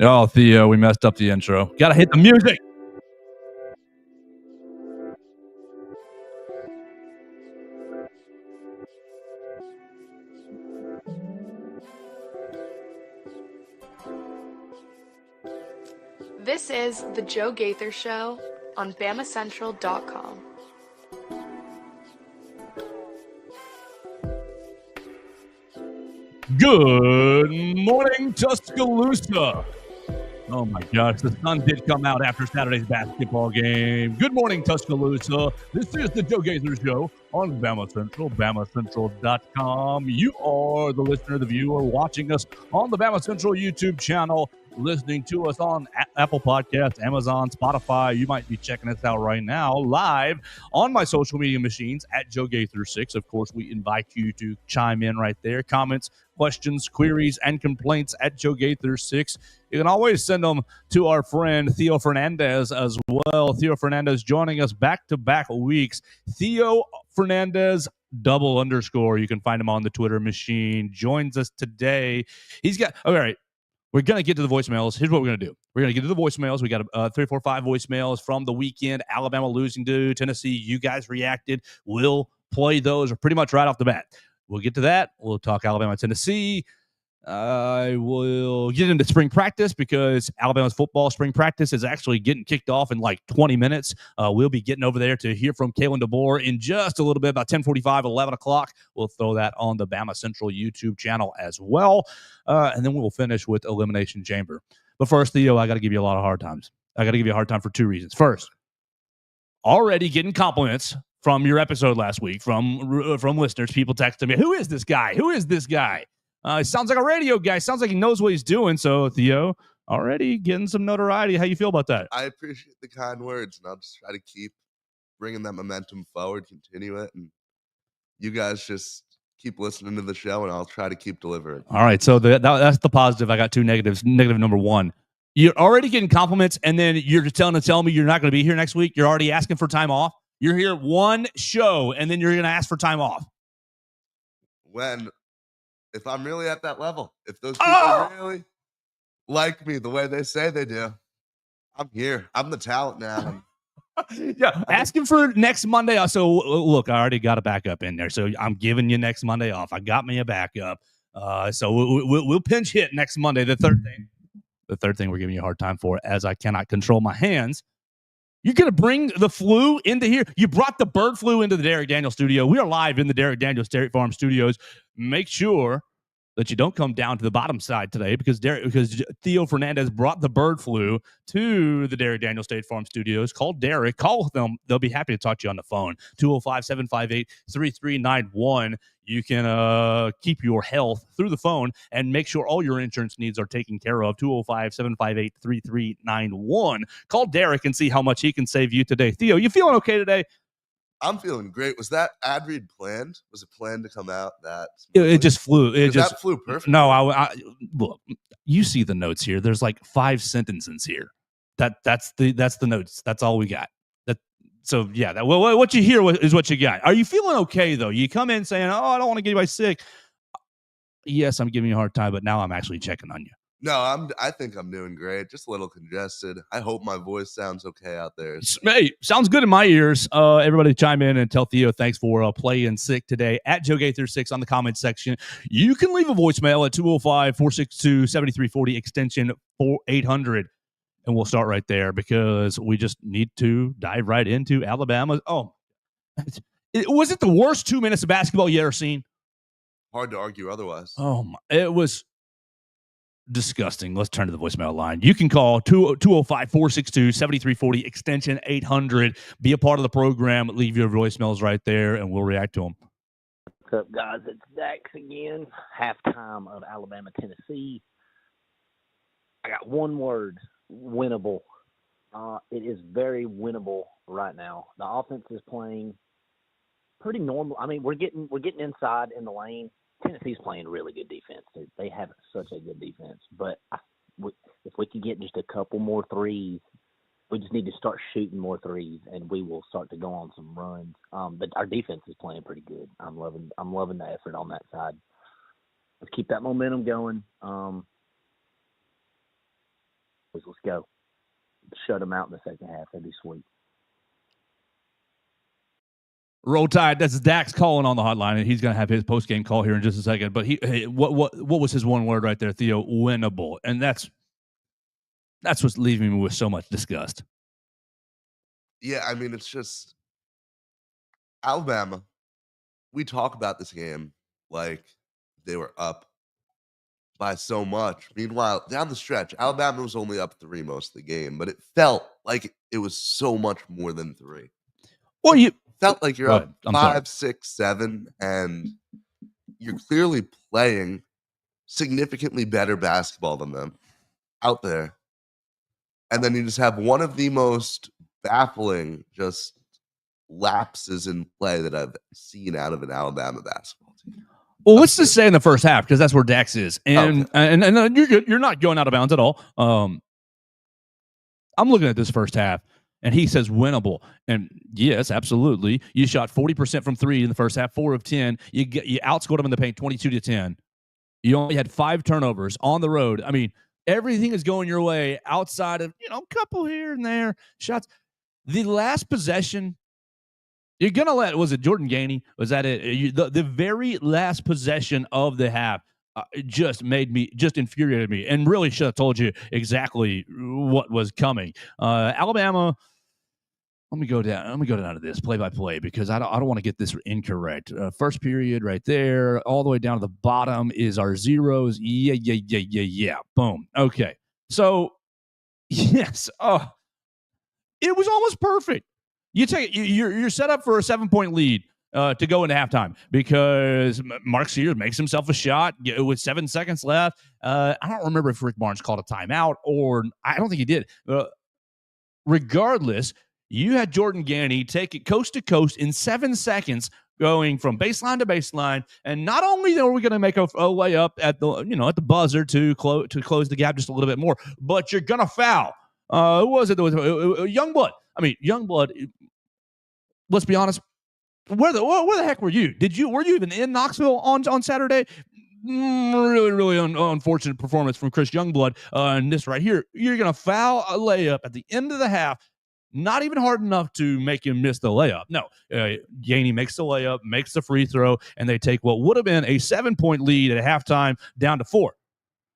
Oh, Theo, we messed up the intro. Gotta hit the music. This is the Joe Gaither Show on BamaCentral.com. Good morning, Tuscaloosa. Oh my gosh, the sun did come out after Saturday's basketball game. Good morning, Tuscaloosa. This is the Joe Gaither Show on BamaCentral, BamaCentral.com. You are the listener, the viewer, watching us on the BamaCentral YouTube channel, listening to us on Apple Podcasts, Amazon, Spotify. You might be checking us out right now live on my social media machines at Joe Gaither 6. Of course, we invite you to chime in right there. Comments, questions, queries, and complaints at Joe Gaither 6. You can always send them to our friend Theo Fernandez as well. Theo Fernandez joining us back-to-back weeks. Theo Fernandez _. You can find him on the Twitter machine. Joins us today. He's got all right. We're going to get to the voicemails. Here's what we're going to do. We're going to get to the voicemails. We got 3, 4, 5 voicemails from the weekend. Alabama losing to Tennessee. You guys reacted. We'll play those pretty much right off the bat. We'll get to that. We'll talk Alabama, Tennessee. I will get into spring practice because Alabama's football spring practice is actually getting kicked off in like 20 minutes. We'll be getting over there to hear from Kalen DeBoer in just a little bit, about 10:45, 11 o'clock. We'll throw that on the Bama Central YouTube channel as well. And then we'll finish with Elimination Chamber. But first, Theo, I got to give you a lot of hard times. I got to give you a hard time for 2 reasons. First, already getting compliments from your episode last week from listeners. People texting me, who is this guy? Who is this guy? Sounds like a radio guy. Sounds like he knows what he's doing. So, Theo, already getting some notoriety. How you feel about that? I appreciate the kind words, and I'll just try to keep bringing that momentum forward, continue it, and you guys just keep listening to the show, and I'll try to keep delivering. All right, so that's the positive. I got 2 negatives. Negative number 1. You're already getting compliments, and then you're just telling me you're not going to be here next week. You're already asking for time off. You're here one show, and then you're going to ask for time off. If I'm really at that level, if those people really like me the way they say they do, I'm here. I'm the talent now. Yeah, asking for next Monday off. So, look, I already got a backup in there. So I'm giving you next Monday off. I got me a backup. So we'll pinch hit next Monday. The third thing we're giving you a hard time for, as I cannot control my hands. You're going to bring the flu into here. You brought the bird flu into the Derek Daniels studio. We are live in the Derek Daniels State Farm studios. Make sure that you don't come down to the bottom side today because Theo Fernandez brought the bird flu to the Derek Daniels State Farm studios. Call Derek. Call them. They'll be happy to talk to you on the phone. 205-758-3391. You can keep your health through the phone and make sure all your insurance needs are taken care of. 205-758-3391. Call Derek and see how much he can save you today. Theo, you feeling okay today? I'm feeling great. Was that ad read planned? Was it planned to come out that? It just flew. That flew perfect. No, I look. You see the notes here. There's like 5 sentences here. That's the notes. That's all we got. So yeah. What you hear is what you got. Are you feeling okay though? You come in saying, "Oh, I don't want to get anybody sick." Yes, I'm giving you a hard time, but now I'm actually checking on you. No, I think I'm doing great. Just a little congested. I hope my voice sounds okay out there. Hey, sounds good in my ears. Everybody chime in and tell Theo thanks for playing sick today at Joe Gaither 6 on the comments section. You can leave a voicemail at 205-462-7340 extension 4800. And we'll start right there because we just need to dive right into Alabama. Was it the worst 2 minutes of basketball you ever seen? Hard to argue otherwise. It was disgusting. Let's turn to the voicemail line. You can call 205-462-7340 extension 800. Be a part of the program. Leave your voicemails right there, and we'll react to them. What's up, guys? It's Dax again. Halftime of Alabama, Tennessee. I got one word: winnable. It is very winnable right now. The offense is playing pretty normal. I mean, we're getting inside in the lane. Tennessee's playing really good defense. They have such a good defense. But if we can get just a couple more threes, we just need to start shooting more threes, and we will start to go on some runs. But our defense is playing pretty good. I'm loving the effort on that side. Let's keep that momentum going. Let's go. Shut them out in the second half. That'd be sweet. Roll Tide. That's Dax calling on the hotline, and he's going to have his post-game call here in just a second. But what was his one word right there, Theo? Winnable. And that's what's leaving me with so much disgust. Yeah, I mean, it's just Alabama. We talk about this game like they were up by so much. Meanwhile, down the stretch, Alabama was only up 3 most of the game, but it felt like it was so much more than 3. Well, you felt like you're up I'm 5, sorry. 6, 7, and you're clearly playing significantly better basketball than them out there. And then you just have one of the most baffling just lapses in play that I've seen out of an Alabama basketball team. Well, let's just say in the first half, because that's where Dax is. And you're good. You're not going out of bounds at all. I'm looking at this first half, and he says winnable. And yes, absolutely. You shot 40% from 3 in the first half, 4 of 10. You outscored them in the paint 22-10. You only had 5 turnovers on the road. I mean, everything is going your way outside of, a couple here and there shots. The last possession, you're going to was it Jordan Gainey? Was that it? The very last possession of the half just infuriated me, and really should have told you exactly what was coming. Alabama, let me go down to this play by play, because I don't want to get this incorrect. First period right there, all the way down to the bottom is our zeros. Yeah. Boom. Okay. So yes. It was almost perfect. You're set up for a 7-point lead to go into halftime, because Mark Sears makes himself a shot with 7 seconds left. I don't remember if Rick Barnes called a timeout, or I don't think he did. Regardless, you had Jordan Gainey take it coast to coast in 7 seconds, going from baseline to baseline. And not only are we going to make a layup at the buzzer to close the gap just a little bit more, but you're going to foul. Who was it? Youngblood. I mean, Youngblood. Let's be honest. Where the heck were you? Were you even in Knoxville on Saturday? Really, really unfortunate performance from Chris Youngblood. And this right here, you're going to foul a layup at the end of the half. Not even hard enough to make him miss the layup. No, Gainey makes the layup, makes the free throw, and they take what would have been a 7-point lead at halftime down to 4.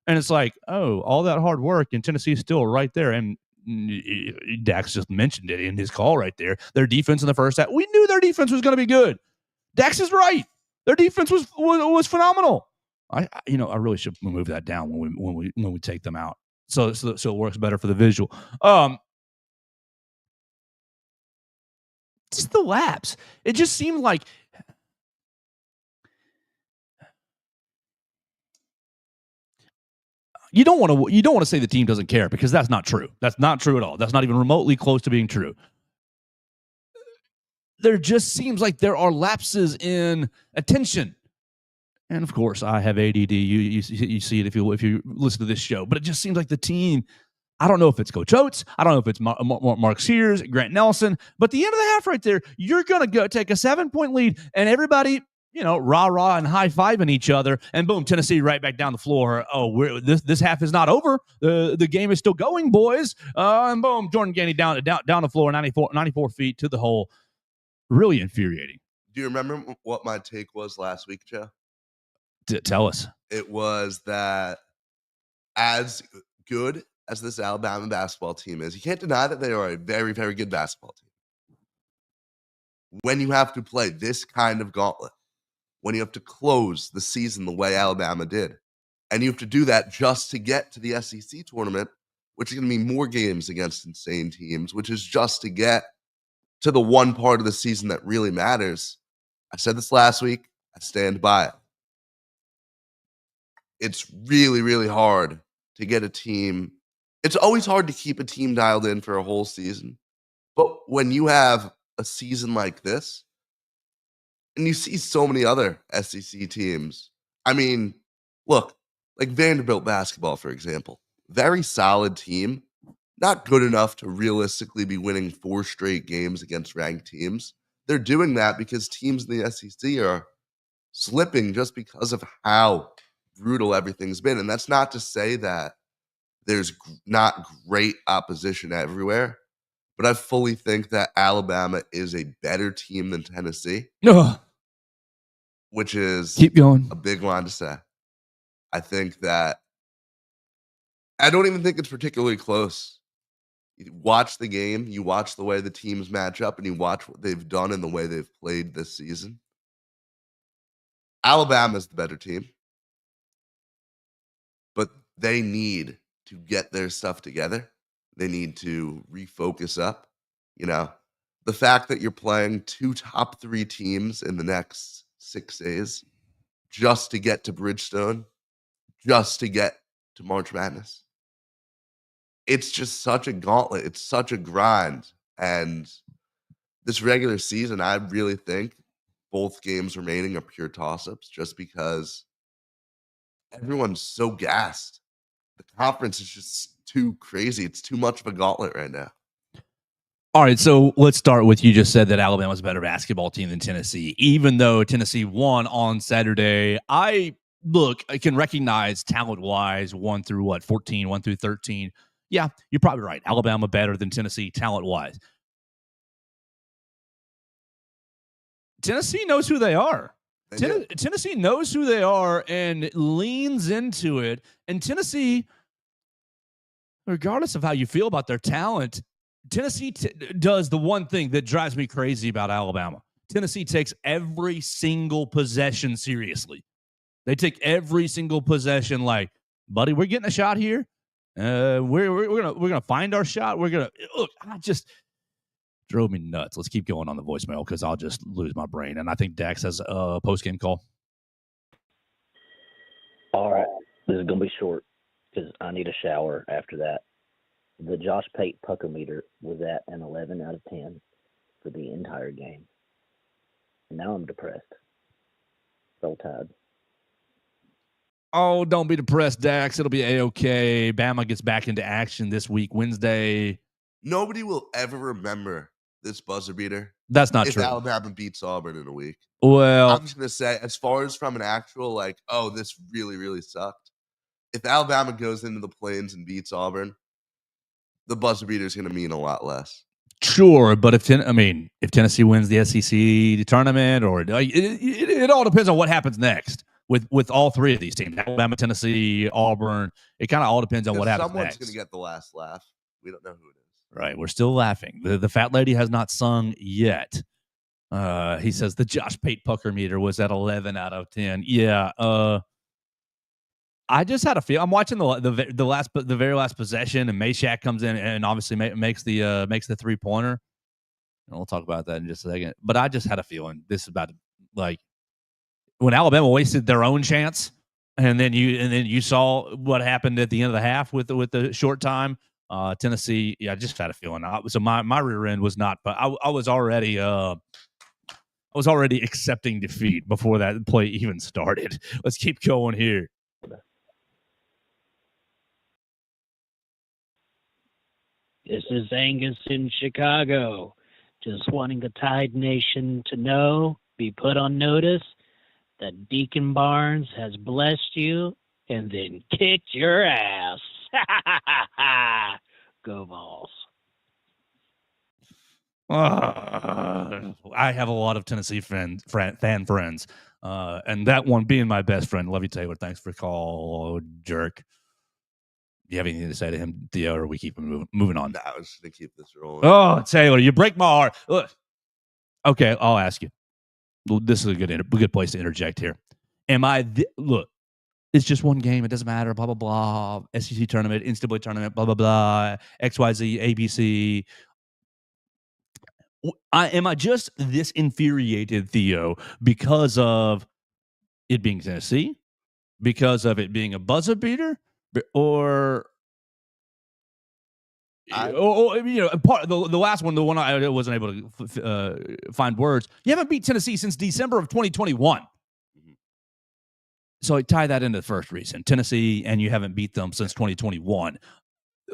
And it's like, oh, all that hard work, and Tennessee's still right there. And Dax just mentioned it in his call right there. Their defense in the first half, we knew their defense was going to be good. Dax is right. Their defense was phenomenal. I really should move that down when we take them out, so it works better for the visual. Just the laps. It just seemed like you don't want to say the team doesn't care, because that's not true. That's not true at all. That's not even remotely close to being true. There just seems like there are lapses in attention. And of course, I have ADD. You see it if you listen to this show. But it just seems like the team, I don't know if it's Coach Oates, I don't know if it's Mark Sears, Grant Nelson, but the end of the half right there, you're going to go take a 7-point lead, and everybody, rah-rah and high-fiving each other, and boom, Tennessee right back down the floor. Oh, this half is not over. The game is still going, boys. And boom, Jordan Gainey down the floor, 94 feet to the hole. Really infuriating. Do you remember what my take was last week, Joe? Tell us. It was that as good as this Alabama basketball team is, you can't deny that they are a very, very good basketball team. When you have to play this kind of gauntlet, when you have to close the season the way Alabama did, and you have to do that just to get to the SEC tournament, which is going to be more games against insane teams, which is just to get to the one part of the season that really matters. I said this last week. I stand by it. It's really, really hard to get a team. It's always hard to keep a team dialed in for a whole season. But when you have a season like this, and you see so many other SEC teams, I mean, look, like Vanderbilt basketball, for example, very solid team, not good enough to realistically be winning 4 straight games against ranked teams. They're doing that because teams in the SEC are slipping just because of how brutal everything's been. And that's not to say that there's not great opposition everywhere, but I fully think that Alabama is a better team than Tennessee, Ugh. which is Keep going. a big line to say. I think that I don't even think it's particularly close. You watch the game, you watch the way the teams match up, and you watch what they've done and the way they've played this season. Alabama's the better team, but they need to get their stuff together. They need to refocus up. You know, the fact that you're playing 2 top 3 teams in the next 6 days just to get to Bridgestone, just to get to March Madness. It's just such a gauntlet. It's such a grind. And this regular season, I really think both games remaining are pure toss-ups just because everyone's so gassed. The conference is just too crazy. It's too much of a gauntlet right now. All right, so let's start with you just said that Alabama's a better basketball team than Tennessee. Even though Tennessee won on Saturday, I can recognize talent-wise 1 through 14, 1 through 13. Yeah, you're probably right. Alabama better than Tennessee talent-wise. Tennessee knows who they are. Tennessee knows who they are and leans into it. And Tennessee, regardless of how you feel about their talent, Tennessee does the one thing that drives me crazy about Alabama. Tennessee takes every single possession seriously. They take every single possession like, buddy, we're getting a shot here. We're gonna find our shot. We're gonna look. I just drove me nuts. Let's keep going on the voicemail because I'll just lose my brain. And I think Dax has a post-game call. All right. This is going to be short because I need a shower after that. The Josh Pate pucker meter was at an 11 out of 10 for the entire game. And now I'm depressed. Roll Tide. Oh, don't be depressed, Dax. It'll be A-okay. Bama gets back into action this week, Wednesday. Nobody will ever remember this buzzer beater. That's not if true. Alabama beats Auburn in a week. Well, I'm just going to say, as far as from an actual, like, oh, this really, really sucked. If Alabama goes into the Plains and beats Auburn, the buzzer beater is going to mean a lot less. Sure, but if Tennessee wins the SEC tournament, or it all depends on what happens next with all 3 of these teams: Alabama, Tennessee, Auburn. It kind of all depends on what happens someone's next. Someone's going to get the last laugh. We don't know who it is. Right, we're still laughing. The fat lady has not sung yet. He says the Josh Pate pucker meter was at 11 out of 10. Yeah. I just had a feel. I'm watching the very last possession, and Meshack comes in and obviously makes the 3-pointer. And we'll talk about that in just a second. But I just had a feeling this is about like when Alabama wasted their own chance, and then you saw what happened at the end of the half with the short time. Tennessee, yeah, I just had a feeling. So my rear end was not, but I was already accepting defeat before that play even started. Let's keep going here. This is Angus in Chicago. Just wanting the Tide Nation to know, be put on notice, that Deacon Barnes has blessed you and then kicked your ass. Go Vols. I have a lot of Tennessee fan friends, and that one being my best friend. Love you, Taylor. Thanks for the call, jerk. Do you have anything to say to him, Theo, or we keep moving on? No, I was just going to keep this rolling. Oh, Taylor, you break my heart. Ugh. Okay, I'll ask you. This is a good place to interject here. Look, it's just one game. It doesn't matter, blah, blah, blah. SEC tournament, NCAA tournament, blah, blah, blah. XYZ, ABC. Am I just this infuriated, Theo, because of it being Tennessee? Because of it being a buzzer beater? Or part the last one, the one I wasn't able to find words. You haven't beat Tennessee since December of 2021. Mm-hmm. So I tie that into the first reason, Tennessee, and you haven't beat them since 2021.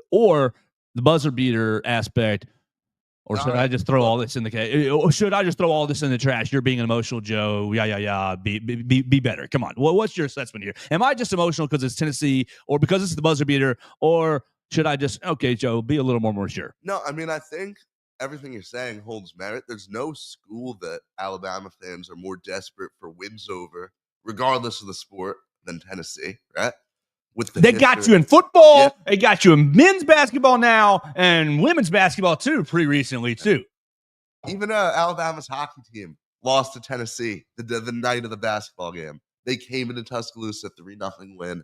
Or the buzzer beater aspect. Or should I just throw all this in the or should I just throw all this in the trash? You're being an emotional Joe. Yeah. Be better. Come on. What's your assessment here? Am I just emotional because it's Tennessee or because it's the buzzer beater? Or should I just, okay, Joe, be a little more sure? No, I mean, I think everything you're saying holds merit. There's no school that Alabama fans are more desperate for wins over, regardless of the sport, than Tennessee, right? They got you in football. Yeah. They got you in men's basketball now and women's basketball too, pretty recently too. Even Alabama's hockey team lost to Tennessee the night of the basketball game. They came into Tuscaloosa 3-0 win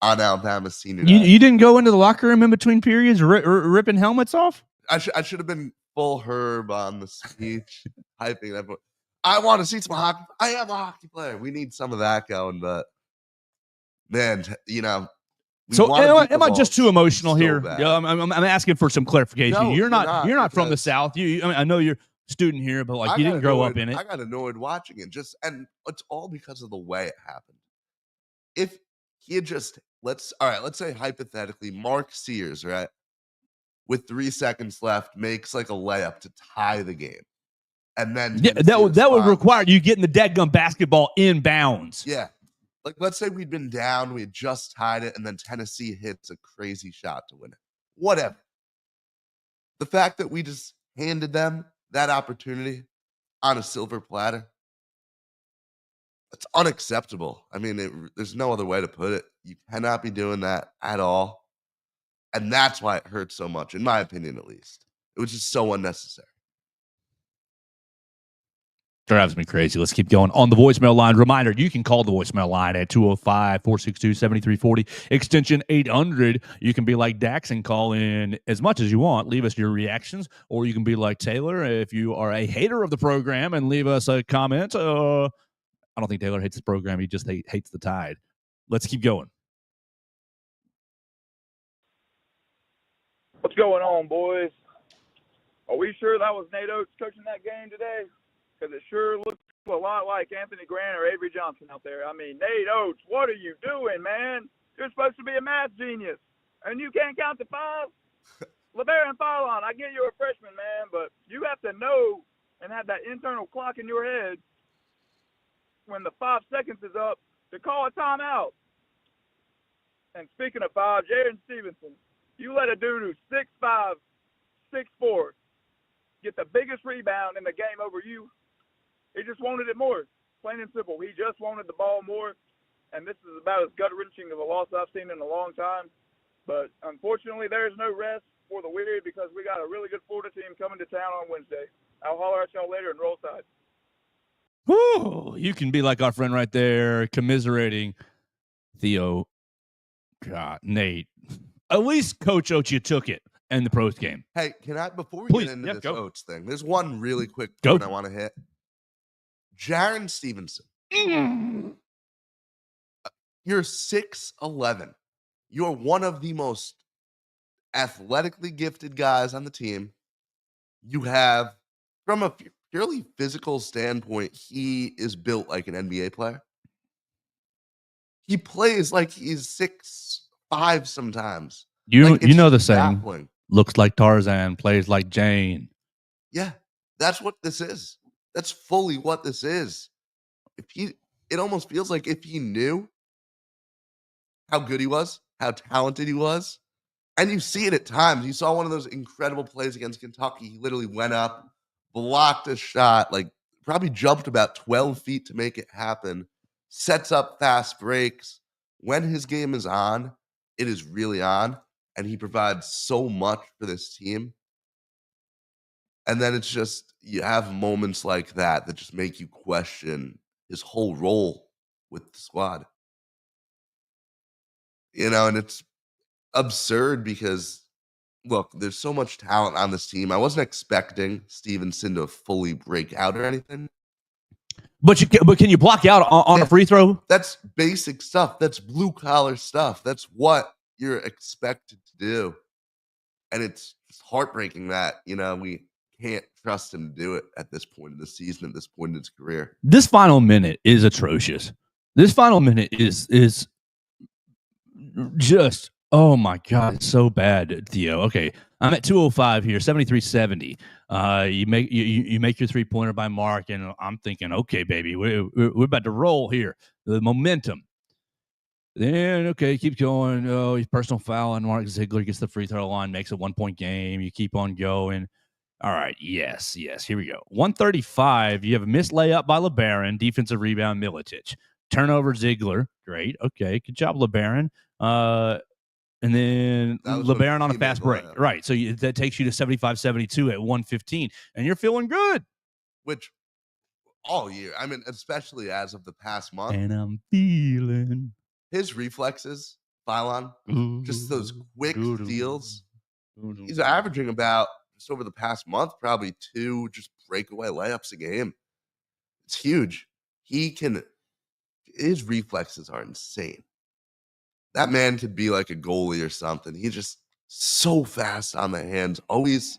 on Alabama's senior night. You didn't go into the locker room in between periods ripping helmets off? I should have been full Herb on the speech, hyping everyone. I want to see some hockey. I am a hockey player. We need some of that going, but man, so am I just too emotional here? I'm asking for some clarification. No, you're not from the South. I know you're a student here, but you didn't grow up in it. I got annoyed watching it. And it's all because of the way it happened. If he had just let's say hypothetically, Mark Sears, right, with 3 seconds left, makes like a layup to tie the game. And then that would require you getting the dadgum basketball inbounds. Yeah. Like, let's say we'd been down, we had just tied it, and then Tennessee hits a crazy shot to win it. Whatever. The fact that we just handed them that opportunity on a silver platter, it's unacceptable. I mean, there's no other way to put it. You cannot be doing that at all. And that's why it hurts so much, in my opinion, at least. It was just so unnecessary. Drives me crazy. Let's keep going. On the voicemail line, reminder, you can call the voicemail line at 205-462-7340, extension 800. You can be like Dax and call in as much as you want. Leave us your reactions. Or you can be like Taylor if you are a hater of the program and leave us a comment. I don't think Taylor hates the program. He just hates the Tide. Let's keep going. What's going on, boys? Are we sure that was Nate Oates coaching that game today? Because it sure looks a lot like Anthony Grant or Avery Johnson out there. I mean, Nate Oates, what are you doing, man? You're supposed to be a math genius, and you can't count to 5? LeBaron Fallon, I get you're a freshman, man, but you have to know and have that internal clock in your head when the 5 seconds is up to call a timeout. And speaking of 5, Jaron Stevenson, you let a dude who's 6'5", 6'4", get the biggest rebound in the game over you. He just wanted it more, plain and simple. He just wanted the ball more, and this is about as gut-wrenching of a loss I've seen in a long time. But unfortunately, there is no rest for the weary because we got a really good Florida team coming to town on Wednesday. I'll holler at y'all later and roll tide. Woo! You can be like our friend right there, commiserating Theo. God, Nate. At least Coach Oates, you took it in the pros game. Hey, can I, before we get into this Oates thing, there's one really quick point I want to hit. Jaron Stevenson. You're 6'11". You're one of the most athletically gifted guys on the team. You have, from a purely physical standpoint, he is built like an NBA player. He plays like he's 6'5" sometimes. You know the saying, looks like Tarzan, plays like Jane. Yeah, that's what this is. That's fully what this is. It almost feels like if he knew how good he was, how talented he was, and you see it at times. You saw one of those incredible plays against Kentucky. He literally went up, blocked a shot, probably jumped about 12 feet to make it happen, sets up fast breaks. When his game is on, it is really on, and he provides so much for this team. And then it's just, you have moments like that just make you question his whole role with the squad. And it's absurd because, look, there's so much talent on this team. I wasn't expecting Stevenson to fully break out or anything. But can you block out on a free throw? That's basic stuff. That's blue-collar stuff. That's what you're expected to do. And it's heartbreaking that, we can't trust him to do it at this point in the season, at this point in his career. This final minute is atrocious. This final minute is just Oh my God, it's so bad, Theo. Okay, I'm at 205 here, 73-70. You make your 3-pointer by Mark, and I'm thinking, okay, baby, we're about to roll here. The momentum. Then okay, keep going. Oh, he's personal foul, and Mark Ziegler gets the free throw line, makes a 1-point game. You keep on going. All right, yes. Here we go. 135. You have a missed layup by LeBaron, defensive rebound Milicic, turnover Ziegler. Great. Okay, good job, LeBaron. And then LeBaron on a fast break. Right. So that takes you to 75-72 at 115. And you're feeling good. Which all year. I mean, especially as of the past month. And I'm feeling. His reflexes, Phylon, just those quick steals. He's averaging about, just over the past month, probably 2 just breakaway layups a game. It's huge. His reflexes are insane. That man could be like a goalie or something. He's just so fast on the hands. Always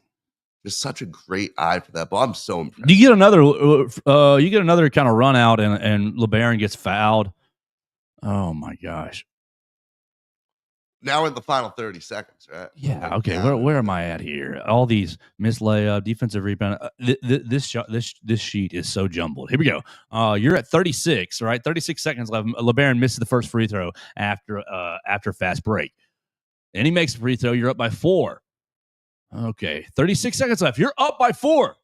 just such a great eye for that ball. I'm so impressed. You get another kind of run out, and LeBaron gets fouled. Oh my gosh. Now we're in the final 30 seconds, right? Yeah. Okay. Where am I at here? All these missed layup, defensive rebound. This sheet is so jumbled. Here we go. You're at 36, right? 36 seconds left. LeBaron misses the first free throw after fast break, and he makes a free throw. You're up by 4. Okay. 36 seconds left. You're up by 4.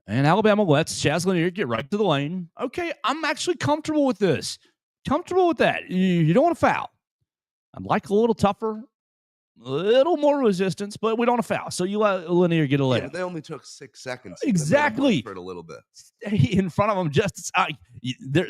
And Alabama lets Chaz Lanier get right to the lane. Okay, I'm actually comfortable with this. Comfortable with that. You don't want to foul. I'd like a little tougher, a little more resistance, but we don't want to foul. So you let Lanier get a layup. Yeah, they only took 6 seconds. Exactly. For a little bit. Stay in front of them.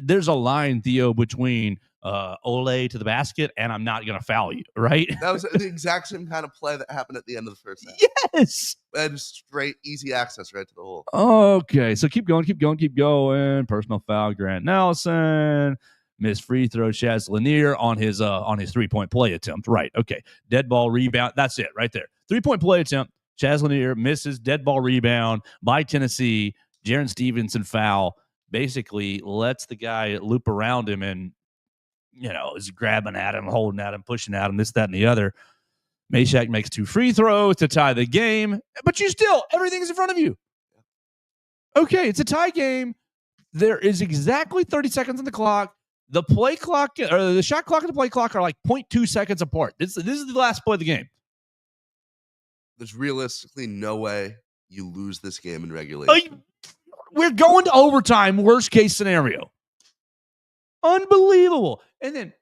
There's a line, Theo, between Ole to the basket and I'm not going to foul you, right? That was the exact same kind of play that happened at the end of the first half. Yes. And straight, easy access right to the hole. Okay, so keep going. Personal foul, Grant Nelson. Missed free throw, Chaz Lanier on his 3-point play attempt. Right, okay. Dead ball rebound. That's it right there. 3-point play attempt. Chaz Lanier misses dead ball rebound by Tennessee. Jaren Stevenson foul. Basically lets the guy loop around him and, is grabbing at him, holding at him, pushing at him, this, that, and the other. Meshack makes 2 free throws to tie the game. But everything's in front of you. Okay, it's a tie game. There is exactly 30 seconds on the clock. The play clock, or the shot clock and the play clock are like 0.2 seconds apart. This is the last play of the game. There's realistically no way you lose this game in regulation. We're going to overtime, worst case scenario. Unbelievable. And then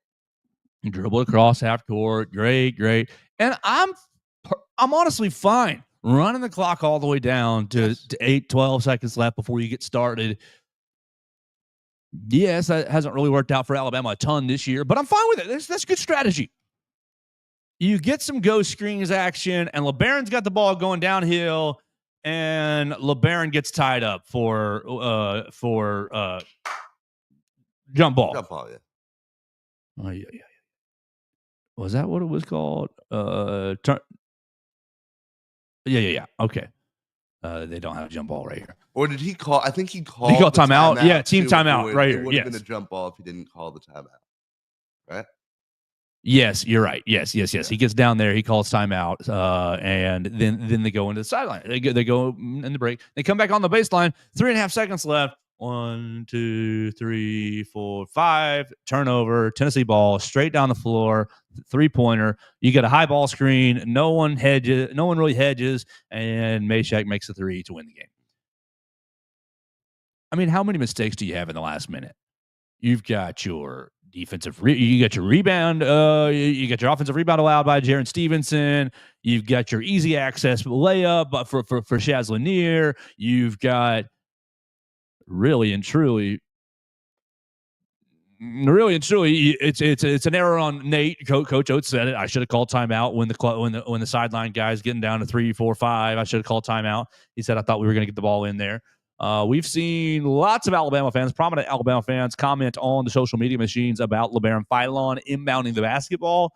you dribble across half court. Great. And I'm honestly fine running the clock all the way down to 12 seconds left before you get started. Yes, that hasn't really worked out for Alabama a ton this year, but I'm fine with it. That's good strategy. You get some ghost screens action, and LeBaron's got the ball going downhill, and LeBaron gets tied up for jump ball. Jump ball, yeah. Oh, yeah. Was that what it was called? Yeah. Okay. They don't have a jump ball right here. Or did he call? I think he called. He called timeout. Yeah, team timeout right here. It would have been a jump ball if he didn't call the timeout. Right? Yes, you're right. Yes. He gets down there. He calls timeout, and then they go into the sideline. They go in the break. They come back on the baseline. 3.5 seconds left. 1, 2, 3, 4, 5. Turnover. Tennessee ball straight down the floor. 3-pointer. You get a high ball screen. No one really hedges, and Meshack makes a 3 to win the game. I mean, how many mistakes do you have in the last minute? You've got your defensive, you got your rebound, you got your offensive rebound allowed by Jaren Stevenson. You've got your easy access layup for Chaz Lanier. You've got really and truly, it's an error on Nate. Coach Oates said it. I should have called timeout when the sideline guys getting down to 3, 4, 5. I should have called timeout. He said I thought we were going to get the ball in there. We've seen lots of Alabama fans, prominent Alabama fans, comment on the social media machines about LeBaron Phylon inbounding the basketball.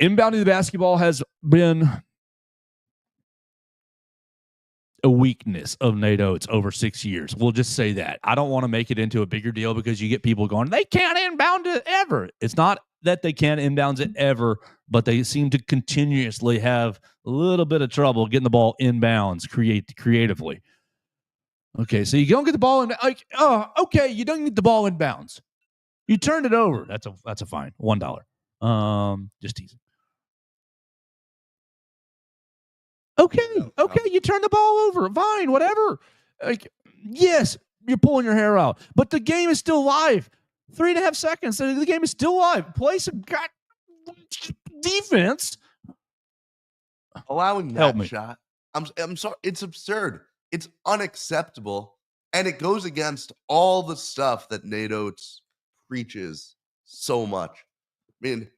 Inbounding the basketball has been a weakness of Nate Oates over 6 years. We'll just say that. I don't want to make it into a bigger deal because you get people going, they can't inbound it. Yeah, ever. It's not that they can't inbounds it ever, but they seem to continuously have a little bit of trouble getting the ball inbounds creatively. Okay, so you don't get the ball in. Okay, you don't get the ball inbounds. You turned it over. That's a fine. $1. Just teasing. Okay, you turn the ball over. Fine, whatever. Like, yes, you're pulling your hair out, but the game is still live. 3.5 seconds. The game is still live. Play some defense. Allowing Help that me. shot. I'm sorry. It's absurd. It's unacceptable. And it goes against all the stuff that Nate Oates preaches so much. I mean,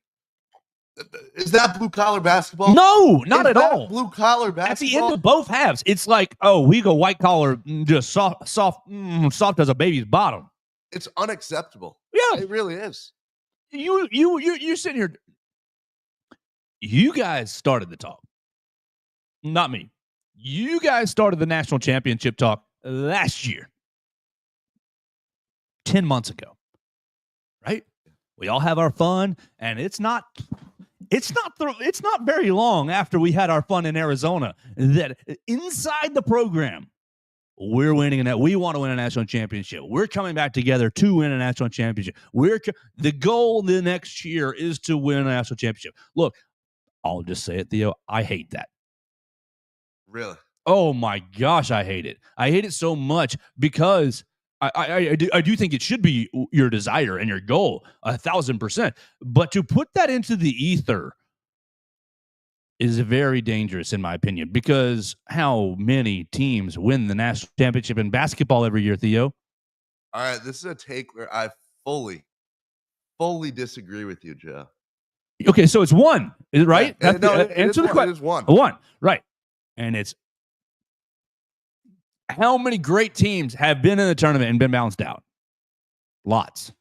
is that blue collar basketball? No, not at all. Blue collar basketball. At the end of both halves, it's like, oh, we go white collar, just soft as a baby's bottom. It's unacceptable. Yeah, it really is. You're sitting here. You guys started the talk, not me. You guys started the national championship talk last year, 10 months ago, right? We all have our fun, and it's not very long after we had our fun in Arizona that inside the program, we're winning that. We want to win a national championship. We're coming back together to win a national championship. The goal the next year is to win a national championship. Look, I'll just say it, Theo. I hate that. Really? Oh my gosh, I hate it. I hate it so much because I do think it should be your desire and your goal, 1,000%. But to put that into the ether is very dangerous, in my opinion, because how many teams win the national championship in basketball every year, Theo? All right, this is a take where I fully disagree with you, Joe. Okay, so it's one, right? Yeah, Answer the question. It is one. One, right. And it's how many great teams have been in the tournament and been bounced out? Lots,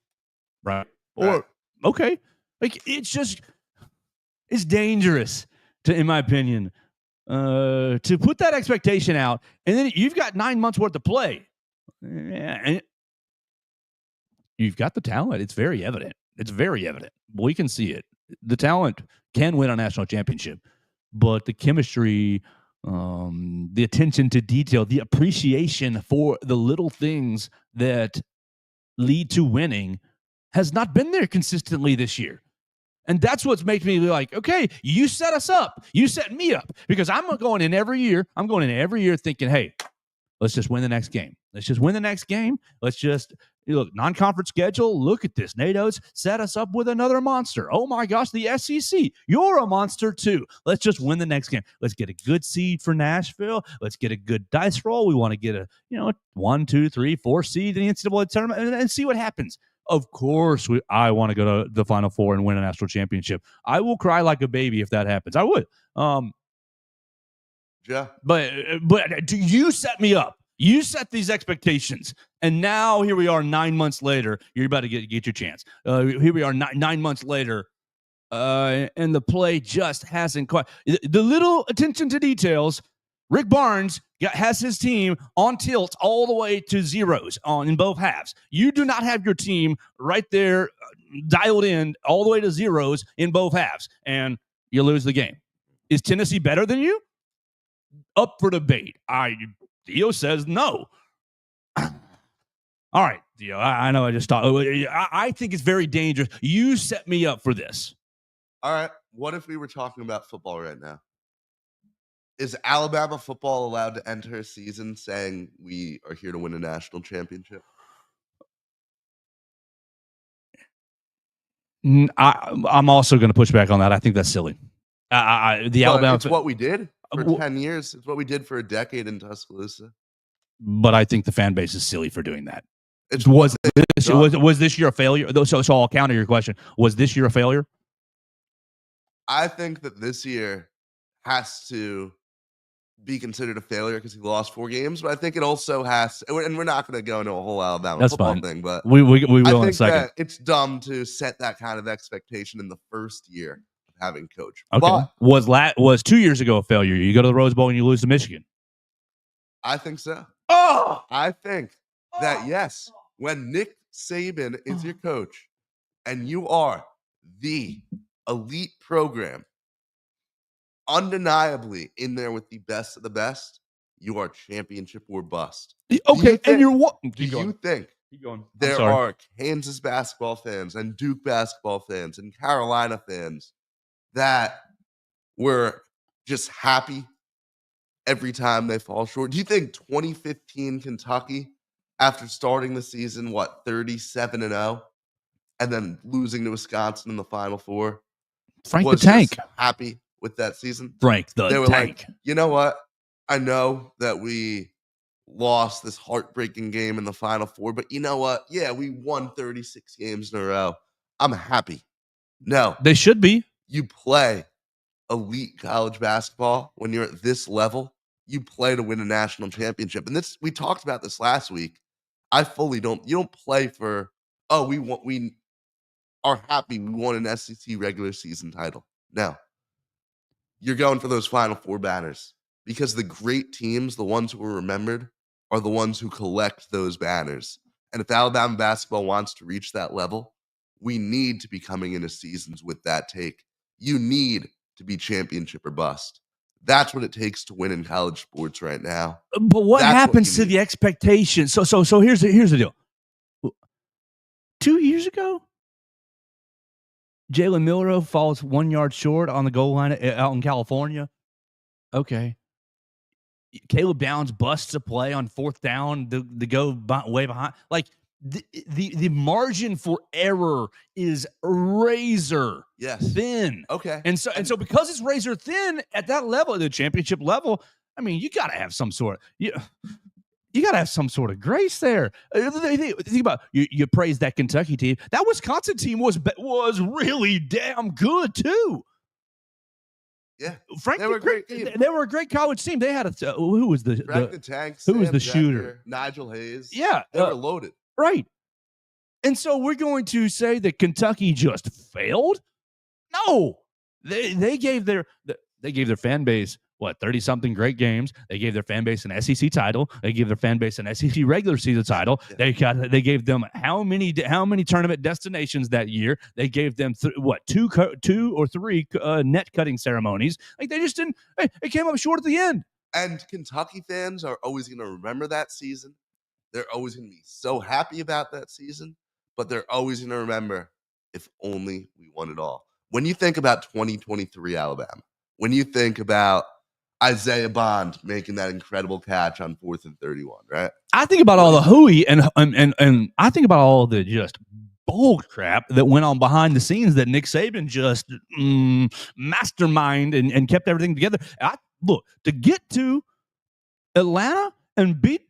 right? Or, okay, like it's dangerous in my opinion, to put that expectation out, and then you've got 9 months worth of play. And you've got the talent. It's very evident. We can see it. The talent can win a national championship, but the chemistry, the attention to detail, the appreciation for the little things that lead to winning has not been there consistently this year. And that's what's making me like, okay, you set us up. You set me up. Because I'm going in every year thinking, hey, let's just win the next game. Let's just, look, non-conference schedule. Look at this. Nate Oates set us up with another monster. Oh, my gosh, the SEC. You're a monster, too. Let's just win the next game. Let's get a good seed for Nashville. Let's get a good dice roll. We want to get a 1, 2, 3, 4 seed in the NCAA tournament and see what happens. Of course, I want to go to the Final Four and win a national championship. I will cry like a baby if that happens. I would. Yeah. But do you set me up? You set these expectations, and now here we are 9 months later. You're about to get your chance. Here we are 9 months later, and the play just hasn't quite. The little attention to details. Rick Barnes has his team on tilt all the way to zeros in both halves. You do not have your team right there dialed in all the way to zeros in both halves, and you lose the game. Is Tennessee better than you? Up for debate. Theo says no. All right, Theo, I know I just thought. I think it's very dangerous. You set me up for this. All right, what if we were talking about football right now? Is Alabama football allowed to enter a season saying we are here to win a national championship? I'm also going to push back on that. I think that's silly. Alabama. It's what we did for 10 years. It's what we did for a decade in Tuscaloosa. But I think the fan base is silly for doing that. Was this year a failure? So I'll counter your question. Was this year a failure? I think that this year has to be considered a failure because he lost 4 games, but I think it also has, and we're not going to go into a whole Alabama football thing, but we will in a second. That it's dumb to set that kind of expectation in the first year of having coach. Okay. But was 2 years ago a failure? You go to the Rose Bowl and you lose to Michigan. I think so. Oh, I think that yes, when Nick Saban is your coach, and you are the elite program, undeniably in there with the best of the best, you are championship or bust. Okay, and you're what? Do you think Keep going. there are Kansas basketball fans and Duke basketball fans and Carolina fans that were just happy every time they fall short? Do you think 2015 Kentucky, after starting the season, 37-0, and then losing to Wisconsin in the Final Four, Frank was the Tank. just happy with that season? Frank the They were Tank. like, you know what? I know that we lost this heartbreaking game in the Final Four, but you know what? Yeah, we won 36 games in a row. I'm happy. No, They should be. you play elite college basketball when you're at this level. You play to win a national championship. And we talked about this last week. I fully don't. You don't play for, we are happy we won an SEC regular season title. No. You're going for those Final Four banners, because the great teams, the ones who are remembered, are the ones who collect those banners. And if Alabama basketball wants to reach that level, we need to be coming into seasons with that take. You need to be championship or bust. That's what it takes to win in college sports right now. But what That's happens you to need. the expectation? So here's the deal. 2 years ago, Jalen Milroe falls 1 yard short on the goal line out in California. Okay. Caleb Downs busts a play on fourth down to go way behind. Like the margin for error is razor thin. Okay. And so because it's razor thin at that level, the championship level, I mean, you got to have some sort of you got to have some sort of grace there. Think about you praise that Kentucky team. That Wisconsin team was really damn good too. Yeah, Frankly, they were a great team. They were a great college team. They had who was the Frank the Tank? who was Sam the Decker, shooter? Nigel Hayes. Yeah, they were loaded. Right. And so we're going to say that Kentucky just failed? No, they gave their fan base 30-something great games. They gave their fan base an SEC title. They gave their fan base an SEC regular season title. Yeah. They gave them how many tournament destinations that year? They gave them two or three net cutting ceremonies. Like they just didn't. It came up short at the end. And Kentucky fans are always going to remember that season. They're always going to be so happy about that season, but they're always going to remember, if only we won it all. When you think about 2023 Alabama, when you think about Isaiah Bond making that incredible catch on 4th and 31, right? I think about all the hooey and I think about all the just bull crap that went on behind the scenes that Nick Saban just mastermind and kept everything together. Look, to get to Atlanta and beat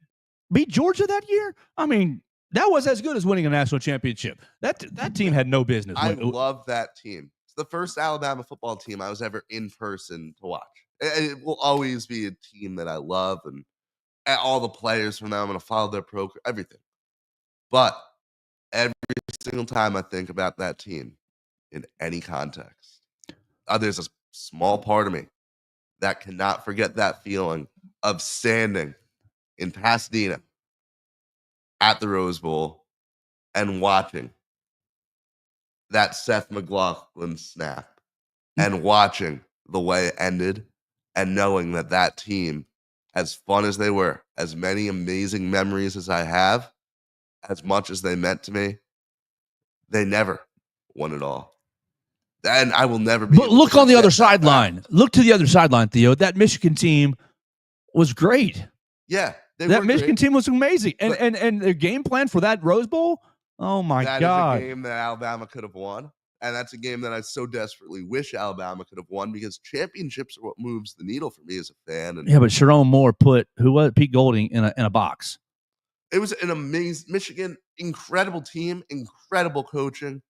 Georgia that year, I mean, that was as good as winning a national championship. That team had no business. I love that team. It's the first Alabama football team I was ever in person to watch. It will always be a team that I love, and all the players from them, I'm going to follow their program, everything. But every single time I think about that team in any context, there's a small part of me that cannot forget that feeling of standing in Pasadena at the Rose Bowl and watching that Seth McLaughlin snap and watching the way it ended and knowing that team, as fun as they were, as many amazing memories as I have, as much as they meant to me, they never won it all. And I will never be. But look on the other sideline. Look to the other sideline, Theo. That Michigan team was great. Yeah. That Michigan team was amazing. And their game plan for that Rose Bowl, oh my God. That is a game that Alabama could have won. And that's a game that I so desperately wish Alabama could have won, because championships are what moves the needle for me as a fan. And yeah, but Sharon Moore put Pete Golding in a box. It was an amazing incredible team, incredible coaching,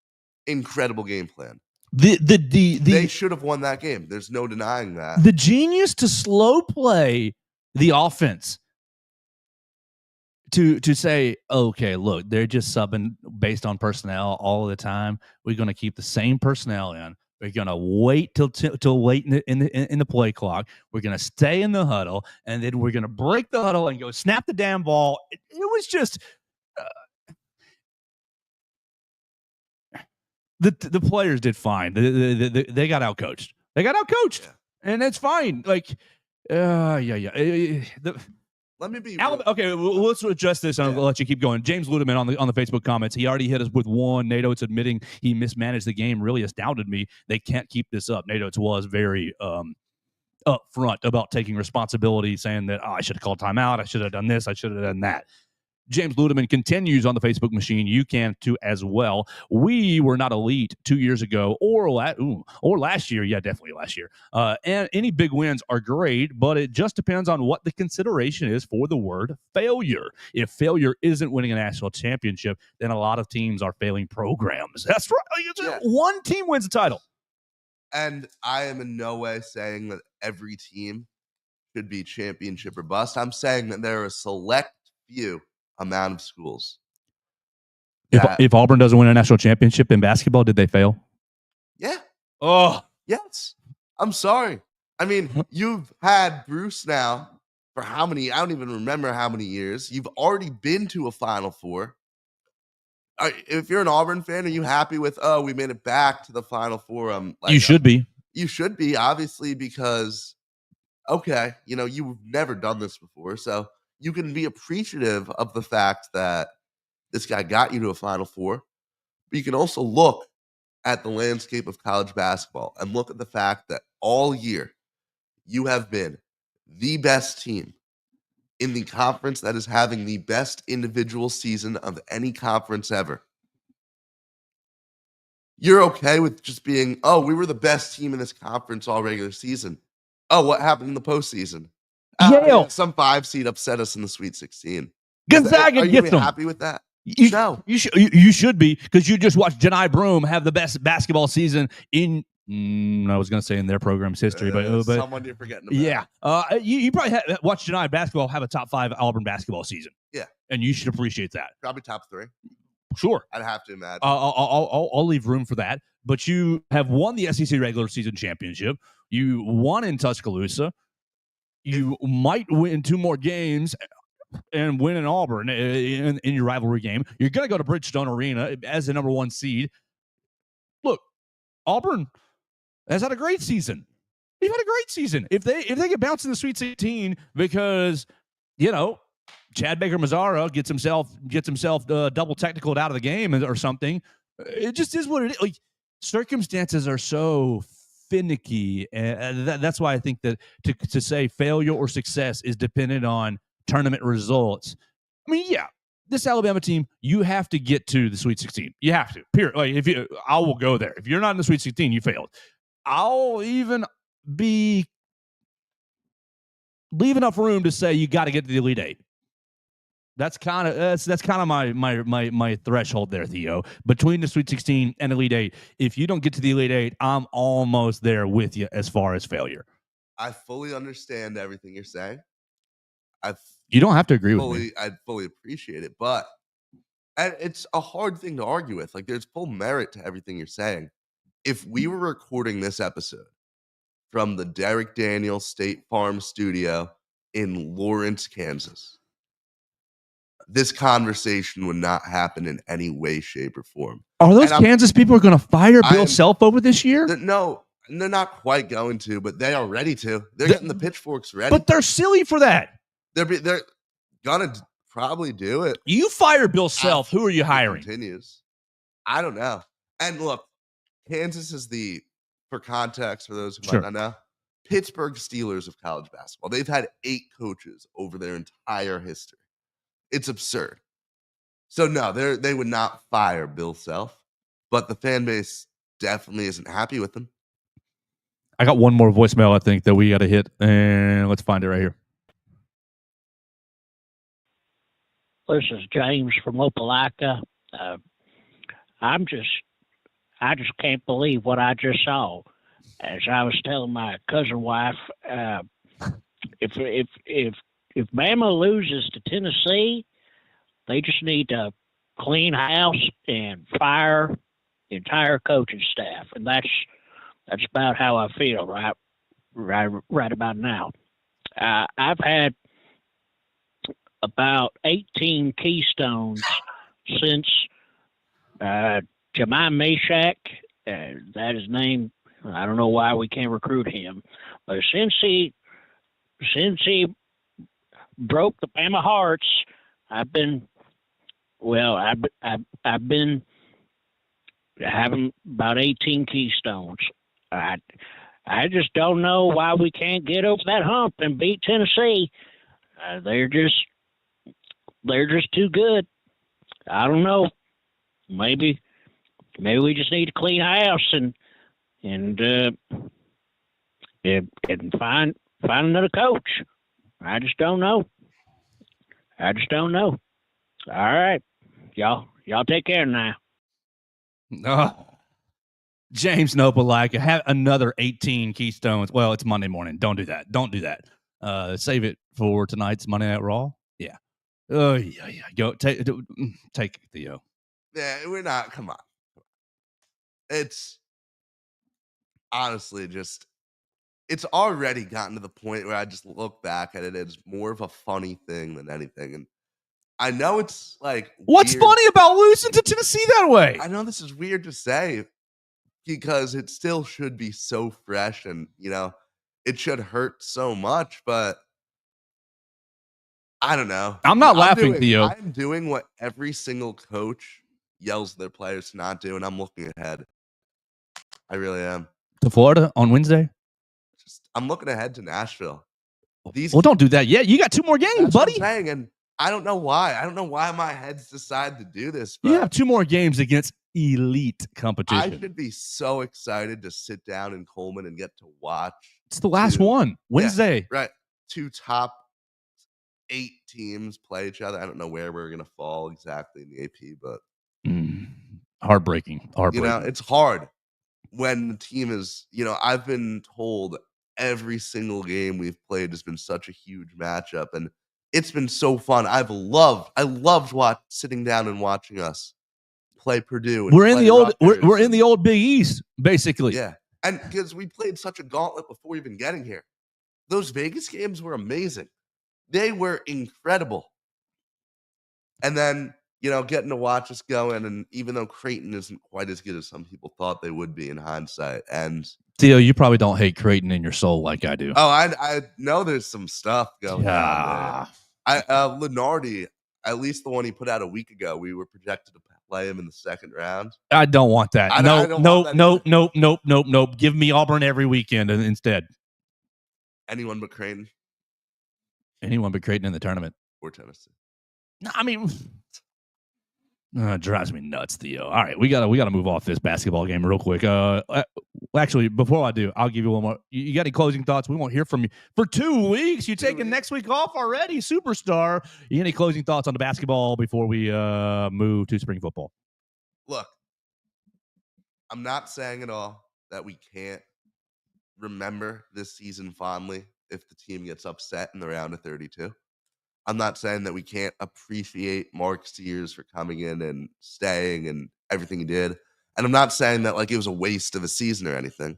incredible game plan. They should have won that game. There's no denying that. The genius to slow play the offense. To say, okay, look, they're just subbing based on personnel all the time. We're going to keep the same personnel in. We're going to wait till late in the play clock. We're going to stay in the huddle, and then we're going to break the huddle and go snap the damn ball. It was just the players did fine. They got outcoached. Yeah. And it's fine. Like, yeah. Let me be Okay, let's address this and I'll let you keep going. James Ludeman on the Facebook comments, he already hit us with one. Nate Oates admitting he mismanaged the game really astounded me. They can't keep this up. Nate Oates was very upfront about taking responsibility, saying that, I should have called timeout. I should have done this. I should have done that. James Ludeman continues on the Facebook machine. You can too as well. We were not elite 2 years ago or last year. Yeah, definitely last year. And any big wins are great, but it just depends on what the consideration is for the word failure. If failure isn't winning a national championship, then a lot of teams are failing programs. That's right. One team wins the title. And I am in no way saying that every team should be championship or bust. I'm saying that there are a select few amount of schools. If Auburn doesn't win a national championship in basketball, did they fail? Yeah. Oh, yes. I'm sorry. I mean, you've had Bruce now for how many? I don't even remember how many years. You've already been to a Final Four. If you're an Auburn fan, are you happy with, we made it back to the Final Four? You should be. You should be, obviously, because, okay, you've never done this before, so you can be appreciative of the fact that this guy got you to a Final Four. But you can also look at the landscape of college basketball and look at the fact that all year you have been the best team in the conference that is having the best individual season of any conference ever. You're okay with just being, we were the best team in this conference all regular season. Oh, what happened in the postseason? Yale. Some 5 seed upset us in the Sweet 16. Gonzaga gets them. Happy with that? No. You should be, because you just watched Janai Broome have the best basketball season in, I was going to say in their program's history, but someone you're forgetting about. Yeah. You probably watched Janai basketball have a top 5 Auburn basketball season. Yeah. And you should appreciate that. Probably top 3. Sure. I'd have to imagine. I'll leave room for that. But you have won the SEC regular season championship. You won in Tuscaloosa. You might win 2 more games and win in Auburn in your rivalry game. You're going to go to Bridgestone Arena as the number 1 seed. Look, Auburn has had a great season. They've had a great season. If they get bounced in the Sweet 16 because, Chad Baker-Mazara gets himself double technicaled out of the game or something, it just is what it is. Like, circumstances are so finicky, and that's why I think that to say failure or success is dependent on tournament results. I mean, yeah, this Alabama team, you have to get to the Sweet 16. You have to. Period. Like, I will go there. If you're not in the Sweet 16, you failed. I'll even be leave enough room to say you got to get to the Elite Eight. That's kind of my threshold there, Theo. Between the Sweet 16 and Elite Eight, if you don't get to the Elite Eight, I'm almost there with you as far as failure. I fully understand everything you're saying. You don't have to agree with me. I fully appreciate it, but it's a hard thing to argue with. Like, there's full merit to everything you're saying. If we were recording this episode from the Derek Daniels State Farm studio in Lawrence, Kansas, this conversation would not happen in any way, shape, or form. Are those Kansas people going to fire Bill Self over this year? No, they're not quite going to, but they are ready to. They're getting the pitchforks ready. But they're silly for that. They're going to probably do it. You fire Bill Self. Who are you hiring? Continues. I don't know. And look, Kansas is for context, for those who might not know, Pittsburgh Steelers of college basketball. They've had 8 coaches over their entire history. It's absurd. So no, they would not fire Bill Self, but the fan base definitely isn't happy with him. I got one more voicemail I think that we got to hit, and let's find it right here. This is James from Opelika. I just can't believe what I just saw. As I was telling my cousin wife, if Bama loses to Tennessee, they just need to clean house and fire the entire coaching staff, and that's about how I feel right about now. I've had about 18 Keystones since Jemai Meshack, that is name. I don't know why we can't recruit him, but since he broke the Bama Hearts, I've been having about 18 Keystones. I just don't know why we can't get over that hump and beat Tennessee. They're just too good. I don't know. Maybe we just need to clean house and find another coach. I just don't know. All right, y'all take care now. James Nopalika, have another 18 Keystones. Well, it's Monday morning. Don't do that. Save it for tonight's Monday Night Raw. Yeah. Oh yeah. Go take it, Theo. Yeah, we're not. Come on. It's honestly just. It's already gotten to the point where I just look back at it as more of a funny thing than anything, and I know it's like. What's weird. funny about losing to Tennessee that way? I know this is weird to say because it still should be so fresh, and it should hurt so much, but. I don't know. I'm not laughing, Theo. I'm doing what every single coach yells their players to not do, and I'm looking ahead. I really am. To Florida on Wednesday? I'm looking ahead to Nashville. Don't do that yet. You got 2 more games, buddy. What I'm saying, and I don't know why. I don't know why my head's decided to do this. But you have 2 more games against elite competition. I should be so excited to sit down in Coleman and get to watch. It's the last one. Wednesday. Yeah, right. 2 top 8 teams play each other. I don't know where we're going to fall exactly in the AP, but heartbreaking. It's hard when the team is, I've been told every single game we've played has been such a huge matchup, and it's been so fun. I loved sitting down and watching us play Purdue. We're in the old Big East, basically. Yeah. And because we played such a gauntlet before even getting here. Those Vegas games were amazing. They were incredible. And then, getting to watch us go in, and even though Creighton isn't quite as good as some people thought they would be in hindsight. And Theo, you probably don't hate Creighton in your soul like I do. Oh, I know there's some stuff going on there. Lenardi, at least the one he put out a week ago, we were projected to play him in the second round. I don't want that. Nope. Give me Auburn every weekend instead. Anyone but Creighton. Anyone but Creighton in the tournament. Or Tennessee. No, I mean, it drives me nuts, Theo. All right, we gotta move off this basketball game real quick. Actually, before I do, I'll give you one more. You got any closing thoughts? We won't hear from you for 2 weeks. You're taking next week off already, superstar. You got any closing thoughts on the basketball before we move to spring football? Look, I'm not saying at all that we can't remember this season fondly if the team gets upset in the round of 32. I'm not saying that we can't appreciate Mark Sears for coming in and staying and everything he did. And I'm not saying that like it was a waste of a season or anything.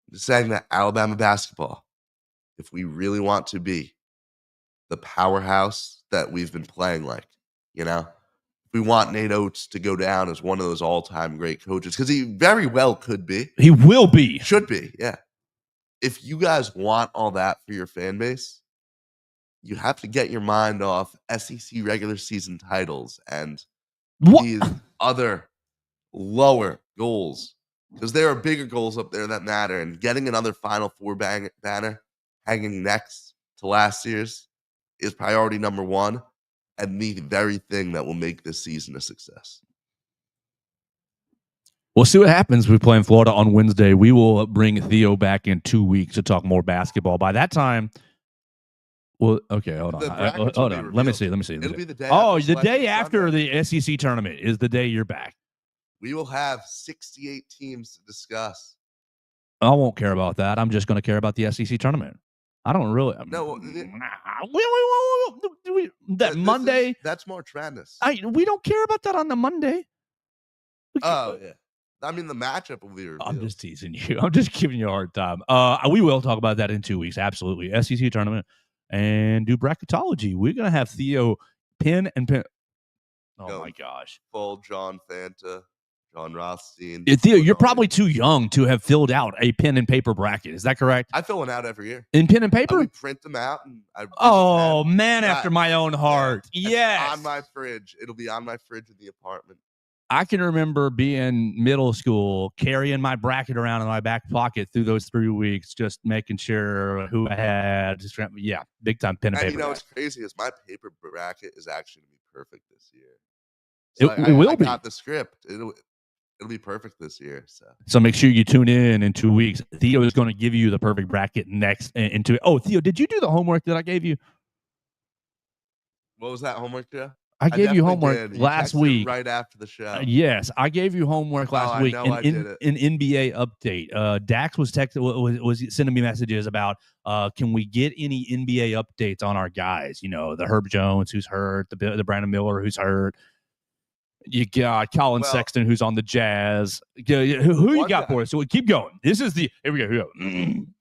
I'm just saying that Alabama basketball, if we really want to be the powerhouse that we've been playing like, if we want Nate Oates to go down as one of those all-time great coaches, because he very well could be. He will be. Should be, yeah. If you guys want all that for your fan base, you have to get your mind off SEC regular season titles and these other lower goals, because there are bigger goals up there that matter. And getting another Final Four banner hanging next to last year's is priority number 1 and the very thing that will make this season a success. We'll see what happens. We play in Florida on Wednesday. We will bring Theo back in 2 weeks to talk more basketball. By that time, well, okay, hold on. Hold on. Let me see. It'll be the day. The day after the SEC tournament is the day you're back. We will have 68 teams to discuss. I won't care about that. I'm just going to care about the SEC tournament. I don't really. No, Monday. That's March Madness. We don't care about that on the Monday. Oh yeah. I mean, the matchup will be revealed. I'm just teasing you. I'm just giving you a hard time. We will talk about that in 2 weeks. Absolutely. SEC tournament and do bracketology. We're going to have Theo pen. Oh, my gosh. Full John Fanta, John Rothstein. Theo, you're probably too young to have filled out a pen and paper bracket. Is that correct? I fill one out every year. In pen and paper? We print them out. And Man after my own heart. Yeah. Yes. On my fridge. It'll be on my fridge in the apartment. I can remember being middle school, carrying my bracket around in my back pocket through those 3 weeks, just making sure who I had. Yeah, big time pen and paper. You know what's crazy is my paper bracket is actually going to be perfect this year. So it will be. I got the script. It'll be perfect this year. So make sure you tune in 2 weeks. Theo is going to give you the perfect bracket next. Theo, did you do the homework that I gave you? What was that homework, Joe? I gave you homework last week. Right after the show. Yes, I gave you homework last week. I did it. An NBA update. Dax was sending me messages about can we get any NBA updates on our guys? You know, the Herb Jones who's hurt, the Brandon Miller who's hurt. You got Colin Sexton who's on the Jazz. Who you got for us? So keep going. This is here we go.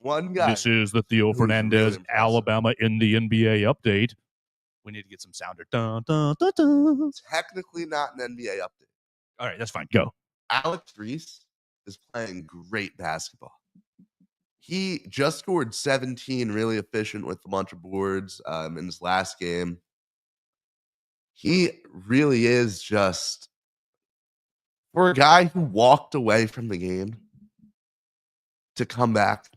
One guy. This is the Theo Fernandez really Alabama in the NBA update. We need to get some sounder. Dun, dun, dun, dun. Technically not an NBA update. All right, that's fine. Go. Alex Reese is playing great basketball. He just scored 17, really efficient with a bunch of boards in his last game. He really is just, for a guy who walked away from the game to come back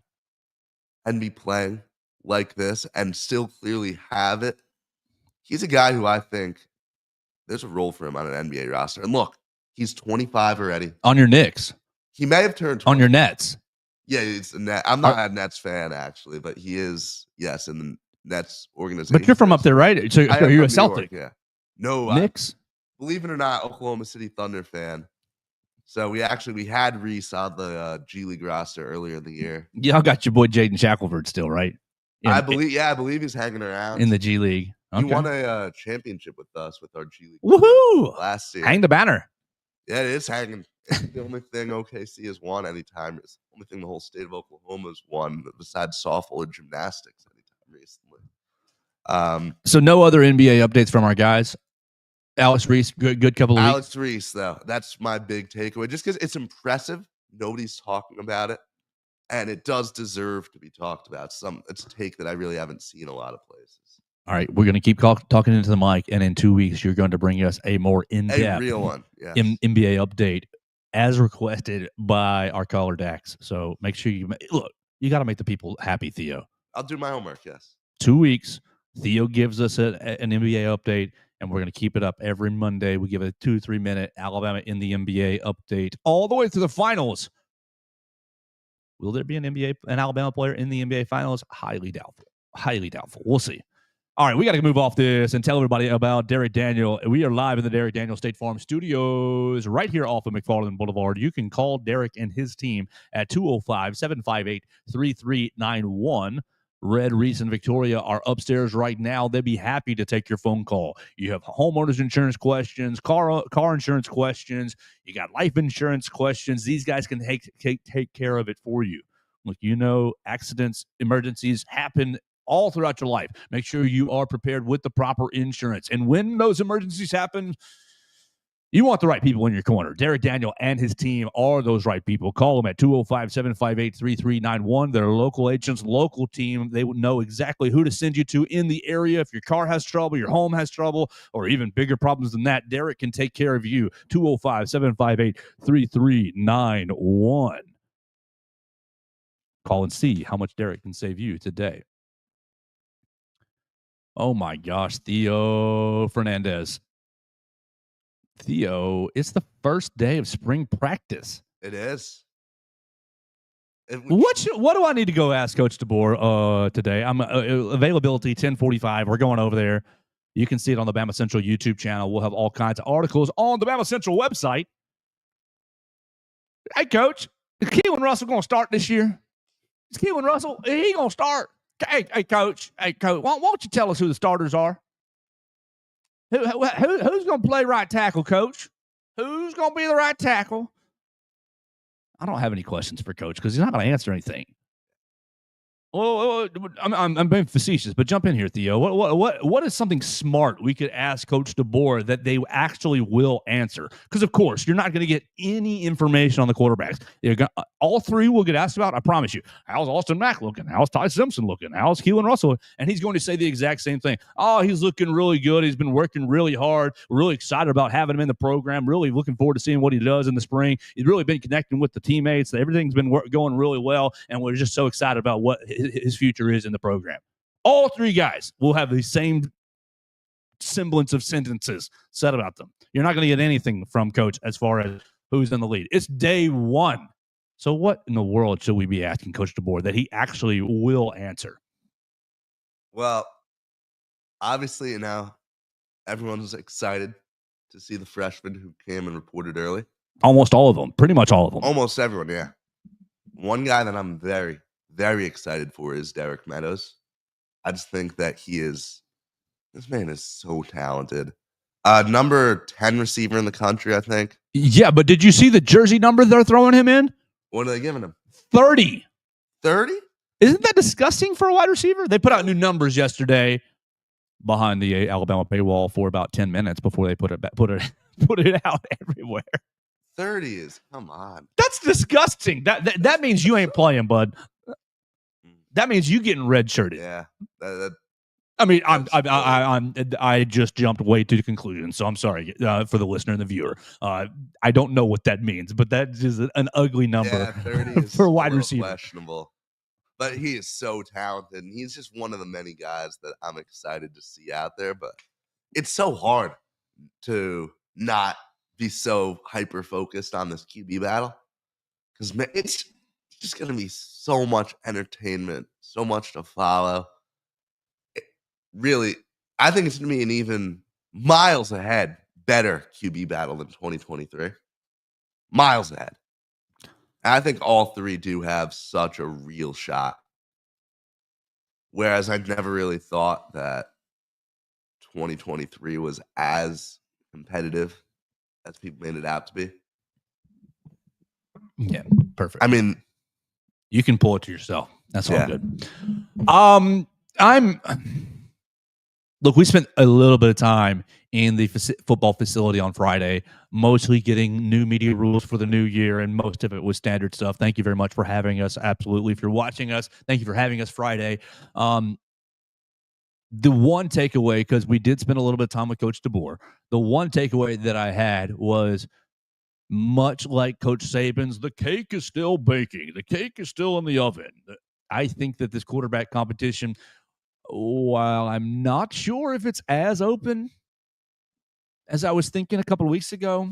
and be playing like this and still clearly have it. He's a guy who I think there's a role for him on an NBA roster. And look, he's 25 already. On your Knicks. He may have turned 20. On your Nets. Yeah, it's a Net. I'm not a Nets fan, actually, but he is, yes, in the Nets organization. But you're from up there, right? So are you a Celtic? Yeah. No. Knicks? Believe it or not, Oklahoma City Thunder fan. So we had Reese on the G League roster earlier in the year. Y'all got your boy Jaden Shackelford still, right? I believe he's hanging around in the G League. Okay. He won a championship with us with our G League. Woohoo! Last year. Hang the banner. Yeah, it is hanging. It's the only thing OKC has won anytime. It's the only thing the whole state of Oklahoma has won besides softball and gymnastics anytime recently. So no other NBA updates from our guys. Alex Reese, good couple of weeks. Alex Reese, though, that's my big takeaway. Just because it's impressive, nobody's talking about it, and it does deserve to be talked about. It's a take that I really haven't seen a lot of places. All right, we're going to keep talking into the mic, and in 2 weeks, you're going to bring us a more in-depth real one, yes. NBA update as requested by our caller Dax. So make sure you got to make the people happy, Theo. I'll do my homework, yes. 2 weeks, Theo gives us an NBA update, and we're going to keep it up every Monday. We give a 2-3 minute Alabama in the NBA update all the way to the finals. Will there be an Alabama player in the NBA finals? Highly doubtful. Highly doubtful. We'll see. All right, we got to move off this and tell everybody about Derek Daniel. We are live in the Derek Daniel State Farm Studios right here off of McFarland Boulevard. You can call Derek and his team at 205-758-3391. Red, Reese, and Victoria are upstairs right now. They'd be happy to take your phone call. You have homeowners insurance questions, car insurance questions. You got life insurance questions. These guys can take care of it for you. Look, accidents, emergencies happen all throughout your life. Make sure you are prepared with the proper insurance. And when those emergencies happen, you want the right people in your corner. Derek Daniel and his team are those right people. Call them at 205-758-3391. They're local agents, local team. They would know exactly who to send you to in the area. If your car has trouble, your home has trouble, or even bigger problems than that, Derek can take care of you. 205-758-3391. Call and see how much Derek can save you today. Oh, my gosh, Theo Fernandez. Theo, it's the first day of spring practice. It is. What do I need to go ask Coach DeBoer today? I'm availability 10:45. We're going over there. You can see it on the BamaCentral YouTube channel. We'll have all kinds of articles on the BamaCentral website. Hey, Coach, is Keelan Russell going to start this year? Is Keelan Russell? He going to start? Hey, Coach. Why don't you tell us who the starters are? Who's going to play right tackle, Coach? Who's going to be the right tackle? I don't have any questions for Coach because he's not going to answer anything. Well, I'm being facetious, but jump in here, Theo. What is something smart we could ask Coach DeBoer that they actually will answer? Because of course you're not going to get any information on the quarterbacks. All three will get asked about. I promise you. How's Austin Mack looking? How's Ty Simpson looking? How's Keelan Russell? And he's going to say the exact same thing. Oh, he's looking really good. He's been working really hard. We're really excited about having him in the program. Really looking forward to seeing what he does in the spring. He's really been connecting with the teammates. Everything's been going really well, and we're just so excited about what his future is in the program. All three guys will have the same semblance of sentences said about them. You're not going to get anything from Coach as far as who's in the lead. It's day one. So what in the world should we be asking Coach DeBoer that he actually will answer? Well, obviously, everyone's excited to see the freshmen who came and reported early. Almost all of them. Pretty much all of them. Almost everyone, yeah. One guy that I'm very, very excited for is Derek Meadows. I just think that this man is so talented. Number 10 receiver in the country, I think. Yeah, but did you see the jersey number they're throwing him in? What are they giving him? 30. 30? Isn't that disgusting for a wide receiver? They put out new numbers yesterday behind the Alabama paywall for about 10 minutes before they put it out everywhere. 30 is, come on. That's disgusting. That means you ain't playing, bud. That means you getting redshirted. Yeah. I mean, I just jumped way to the conclusion, so I'm sorry for the listener and the viewer. I don't know what that means, but that is an ugly number. Yeah, 30 is for a wide receiver. Questionable. But he is so talented, and he's just one of the many guys that I'm excited to see out there. But it's so hard to not be so hyper-focused on this QB battle because it's just going to be so much entertainment, so much to follow. Really, I think it's going to be an even miles ahead better QB battle than 2023. Miles ahead. And I think all three do have such a real shot. Whereas I never really thought that 2023 was as competitive as people made it out to be. Yeah, perfect. I mean, you can pull it to yourself. That's all good. Look, we spent a little bit of time in the football facility on Friday, mostly getting new media rules for the new year, and most of it was standard stuff. Thank you very much for having us. Absolutely. If you're watching us, thank you for having us Friday. The one takeaway, because we did spend a little bit of time with Coach DeBoer, the one takeaway that I had was much like Coach Saban's, the cake is still baking. The cake is still in the oven. I think that this quarterback competition, while I'm not sure if it's as open as I was thinking a couple of weeks ago,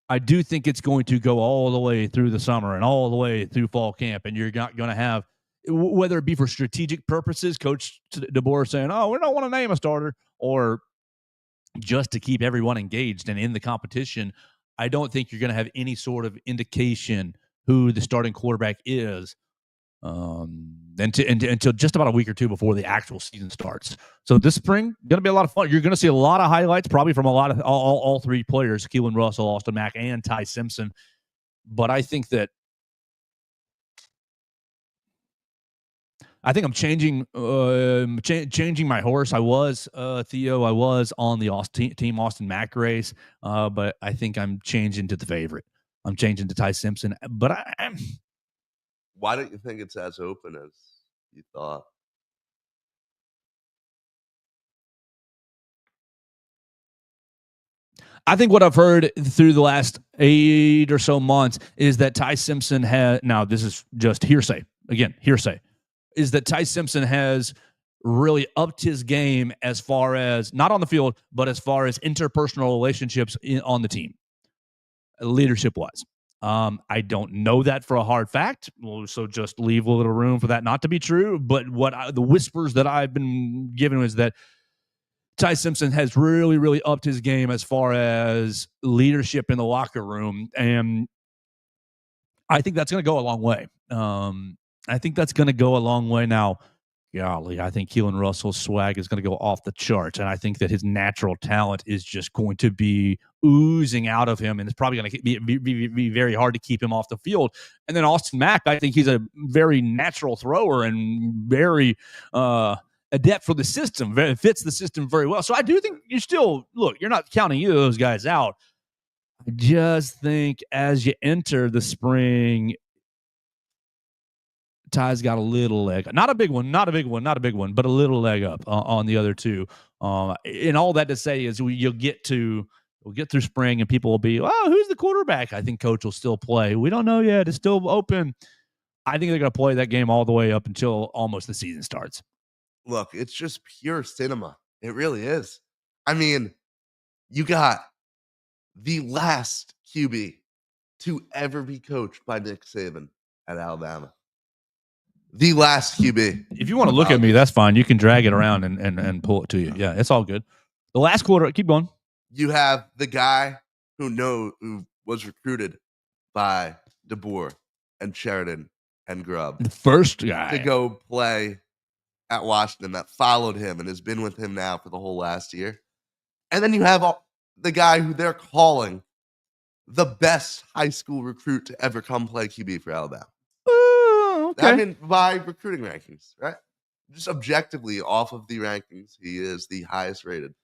I do think it's going to go all the way through the summer and all the way through fall camp. And you're not going to have, whether it be for strategic purposes, Coach DeBoer saying, oh, we don't want to name a starter, or just to keep everyone engaged and in the competition, I don't think you're going to have any sort of indication who the starting quarterback is until just about a week or two before the actual season starts. So this spring, going to be a lot of fun. You're going to see a lot of highlights, probably from a lot of all three players, Keelan Russell, Austin Mack, and Ty Simpson. But I think I'm changing my horse. I was Theo. I was on the team Austin Mack race, but I think I'm changing to the favorite. I'm changing to Ty Simpson. But why don't you think it's as open as you thought? I think what I've heard through the last 8 or so months is that Ty Simpson has. Now this is just hearsay. Again, hearsay. Is that Ty Simpson has really upped his game as far as, not on the field, but as far as interpersonal relationships on the team, leadership-wise. I don't know that for a hard fact, so just leave a little room for that not to be true. But the whispers that I've been given is that Ty Simpson has really, really upped his game as far as leadership in the locker room, and I think that's going to go a long way. I think that's going to go a long way. Now, golly, I think Keelan Russell's swag is going to go off the charts. And I think that his natural talent is just going to be oozing out of him. And it's probably going to be very hard to keep him off the field. And then Austin Mack, I think he's a very natural thrower and very adept for the system. Fits the system very well. So I do think you're not counting either of those guys out. I just think as you enter the spring, Ty's got a little leg, not a big one, but a little leg up on the other two. And all that to say is we'll get through spring and people will be, oh, who's the quarterback? I think coach will still play. We don't know yet. It's still open. I think they're going to play that game all the way up until almost the season starts. Look, it's just pure cinema. It really is. I mean, you got the last QB to ever be coached by Nick Saban at Alabama. The last QB. If you want to look at me, that's fine. You can drag it around and pull it to you. Yeah, it's all good. The last quarter, keep going. You have the guy who was recruited by DeBoer and Sheridan and Grubb. The first guy to go play at Washington that followed him and has been with him now for the whole last year. And then you have the guy who they're calling the best high school recruit to ever come play QB for Alabama. Okay. I mean, by recruiting rankings, right? Just objectively off of the rankings, he is the highest rated.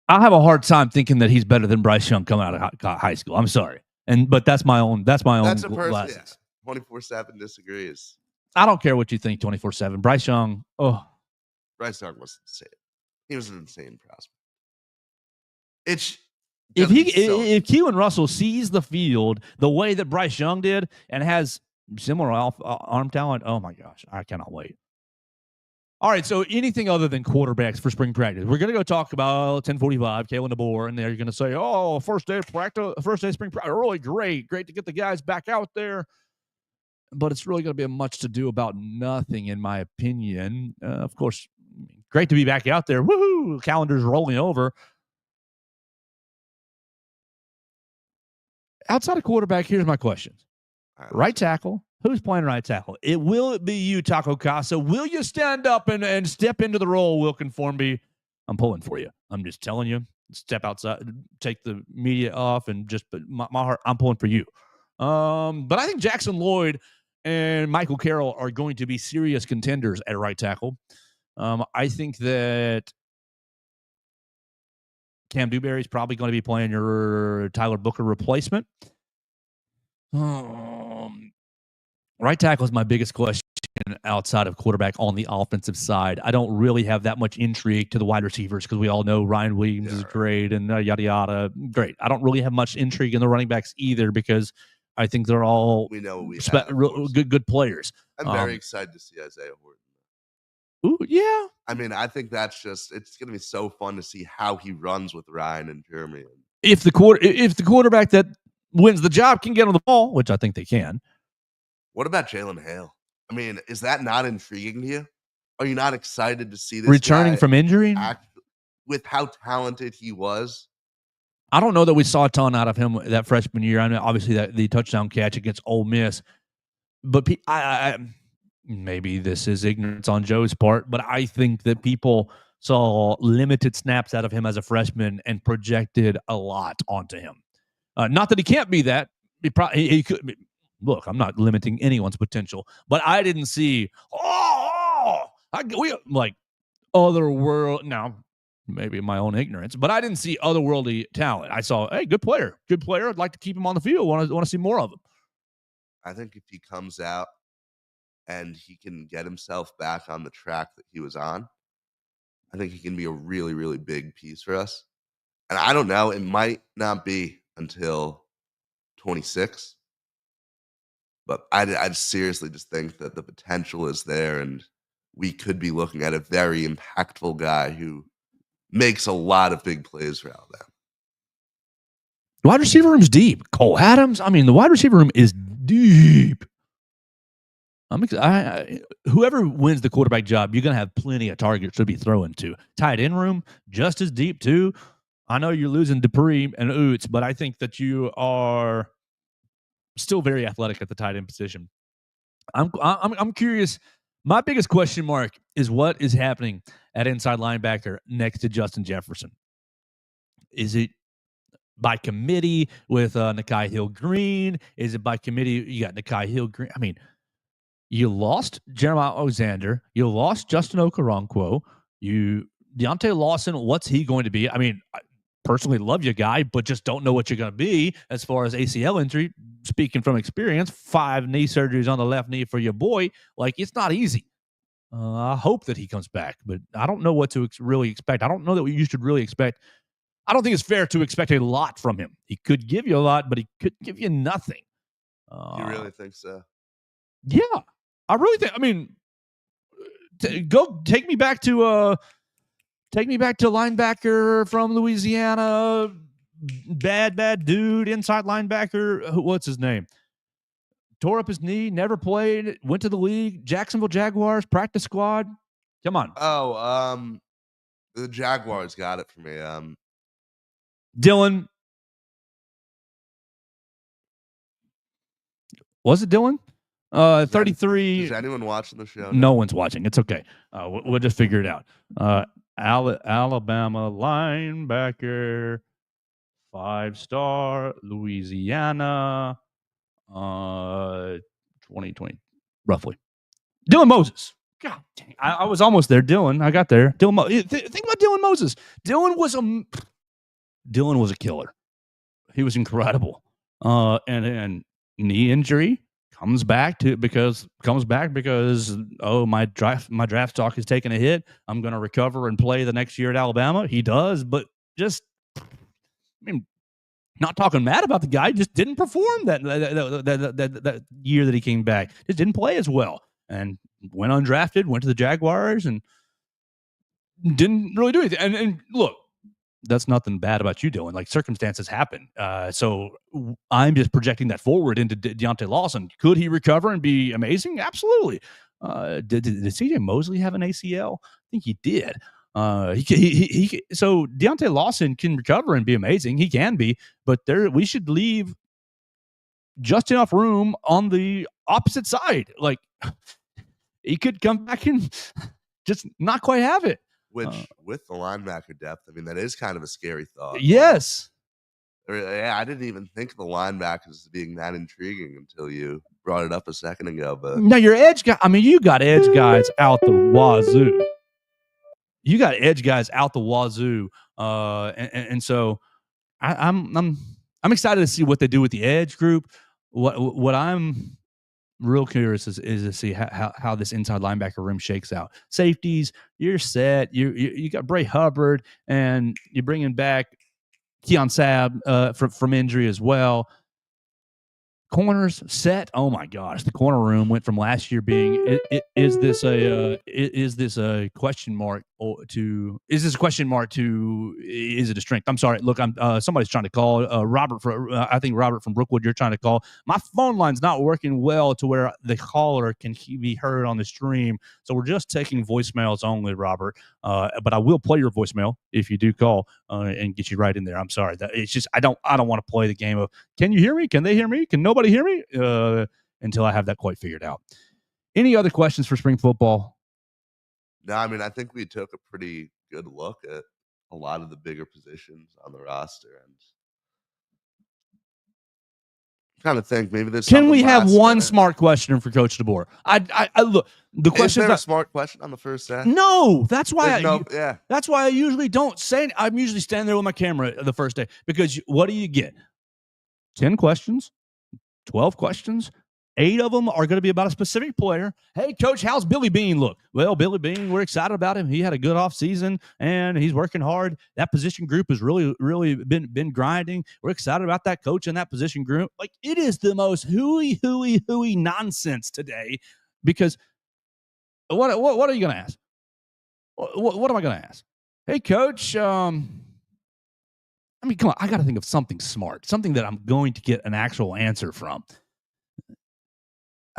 I have a hard time thinking that he's better than Bryce Young coming out of high school. I'm sorry, but that's my own. That's a person. Yeah. 24/7 disagrees. I don't care what you think. 24/7. Bryce Young. Oh, Bryce Young was insane. He was an insane prospect. If Keelan Russell sees the field the way that Bryce Young did and has similar arm talent, oh my gosh, I cannot wait. All right, so anything other than quarterbacks for spring practice? We're going to go talk about 10:45, Kalen DeBoer, and they're going to say, oh, first day of practice, first day of spring practice, really great to get the guys back out there. But it's really going to be a much to do about nothing, in my opinion. Of course, great to be back out there. Woohoo! Calendar's rolling over. Outside of quarterback, here's my questions. Right tackle. Who's playing right tackle? Will it be you, Taco Casa? Will you stand up and step into the role, Wilkin Formby? I'm pulling for you. I'm just telling you. Step outside, take the media off, and just put my heart. I'm pulling for you. But I think Jackson Lloyd and Michael Carroll are going to be serious contenders at right tackle. I think that Cam Dewberry is probably going to be playing your Tyler Booker replacement. Right tackle is my biggest question outside of quarterback on the offensive side. I don't really have that much intrigue to the wide receivers because we all know Ryan Williams is great and yada, yada. Great. I don't really have much intrigue in the running backs either because I think they're all good players. I'm very excited to see Isaiah Horton. Ooh, yeah. I mean, I think it's going to be so fun to see how he runs with Ryan and Jeremy. If the quarterback that wins the job can get on the ball, which I think they can. What about Jalen Hale? I mean, is that not intriguing to you? Are you not excited to see this returning from injury with how talented he was? I don't know that we saw a ton out of him that freshman year. I mean, obviously the touchdown catch against Ole Miss, but maybe this is ignorance on Joe's part, but I think that people saw limited snaps out of him as a freshman and projected a lot onto him. Not that he can't be that. He could be. Look, I'm not limiting anyone's potential, but I didn't see, otherworld. Now, maybe my own ignorance, but I didn't see otherworldly talent. I saw, hey, good player. I'd like to keep him on the field. Want to see more of him. I think if he comes out and he can get himself back on the track that he was on, I think he can be a really, really big piece for us. And I don't know, it might not be until 26. But I seriously just think that the potential is there, and we could be looking at a very impactful guy who makes a lot of big plays for Alabama. The wide receiver room's deep. Cole Adams, the wide receiver room is deep. Whoever wins the quarterback job, you're going to have plenty of targets to be throwing to. Tight end room, just as deep, too. I know you're losing Dupree and Oots, but I think that you are still very athletic at the tight end position. I'm curious. My biggest question mark is what is happening at inside linebacker next to Justin Jefferson. Is it by committee with Nakai Hill-Green? Is it by committee? You got Nakai Hill-Green. I mean, you lost Jeremiah Alexander. You lost Justin Okoronkwo. Deontay Lawson, what's he going to be? I mean, I personally love you, guy, but just don't know what you're going to be as far as ACL injury. Speaking from experience, 5 knee surgeries on the left knee for your boy. Like, it's not easy. I hope that he comes back, but I don't know what to really expect. I don't know that you should really expect. I don't think it's fair to expect a lot from him. He could give you a lot, but he could give you nothing. You really think so? Yeah, I really think. I mean, take me back to linebacker from Louisiana, bad dude, inside linebacker. What's his name? Tore up his knee, never played, went to the league, Jacksonville Jaguars, practice squad. Come on. Oh, the Jaguars got it for me. Dylan. Was it Dylan? 33. Is anyone watching the show? No one's watching. It's okay. We'll just figure it out. Alabama linebacker, 5-star, Louisiana, 2020, roughly. Dylan Moses. God dang, I was almost there. Dylan, I got there. Think about Dylan Moses. Dylan was a killer. He was incredible. And knee injury comes back because my draft stock is taking a hit. I'm going to recover and play the next year at Alabama. He does, but just, I mean, not talking mad about the guy, just didn't perform that year that he came back. Just didn't play as well and went undrafted, went to the Jaguars and didn't really do anything. And look, that's nothing bad about you, Dylan. Like, circumstances happen. So I'm just projecting that forward into Deontay Lawson. Could he recover and be amazing? Absolutely. Did CJ Mosley have an ACL? I think he did. So Deontay Lawson can recover and be amazing. He can be, but we should leave just enough room on the opposite side. Like, he could come back and just not quite have it. Which, with the linebacker depth, I mean, that is kind of a scary thought. Yes. Yeah, I didn't even think of the linebackers as being that intriguing until you brought it up a second ago. But now your edge guy, I mean, you got edge guys out the wazoo. And so I'm excited to see what they do with the edge group. What I'm real curious is to see how this inside linebacker room shakes out. Safeties, you're set. You got Bray Hubbard, and you're bringing back Keon Sabb from injury as well. Corners set. Oh my gosh, the corner room went from last year being is this a question mark to is it a strength? I'm sorry. Look, I'm somebody's trying to call Robert I think Robert from Brookwood. You're trying to call. My phone line's not working well to where the caller can be heard on the stream, so we're just taking voicemails only, Robert. But I will play your voicemail if you do call and get you right in there. I'm sorry. It's just I don't want to play the game of can you hear me? Can they hear me? Can nobody hear me? Until I have that quite figured out. Any other questions for spring football? No, I mean, I think we took a pretty good look at a lot of the bigger positions on the roster, and I'm trying to think maybe there's. Can we have one smart question for Coach DeBoer? I look. The question is there a smart question on the first day? No, that's why. That's why I usually don't say. I'm usually standing there with my camera the first day because what do you get? 10 questions, 12 questions. 8 of them are going to be about a specific player. Hey, Coach, how's Billy Bean look? Well, Billy Bean, we're excited about him. He had a good offseason, and he's working hard. That position group has really been grinding. We're excited about that coach and that position group. Like, it is the most hooey nonsense today because what are you going to ask? What am I going to ask? Hey, Coach, I mean, come on. I got to think of something smart, something that I'm going to get an actual answer from.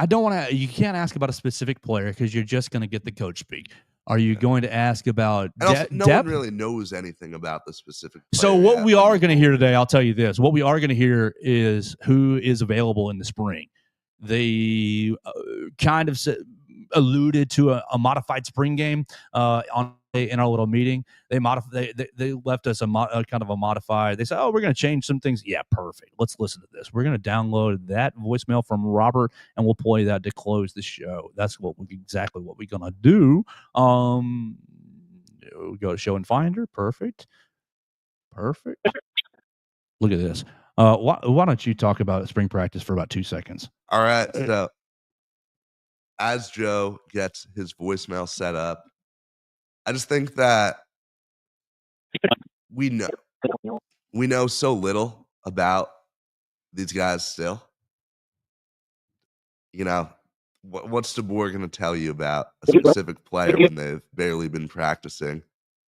I don't want to. You can't ask about a specific player because you're just going to get the coach speak. Are you going to ask about depth? No one really knows anything about the specific player. So what we are going to hear today, I'll tell you this. What we are going to hear is who is available in the spring. They kind of said, alluded to a modified spring game in our little meeting. They left us a kind of a modified. They said, "Oh, we're going to change some things." Yeah, perfect. Let's listen to this. We're going to download that voicemail from Robert, and we'll play that to close the show. That's exactly what we're going to do. We go to Show and Finder. Perfect. Look at this. Why don't you talk about spring practice for about 2 seconds? All right. So as Joe gets his voicemail set up, I just think that we know so little about these guys still. You know, what's DeBoer going to tell you about a specific player when they've barely been practicing?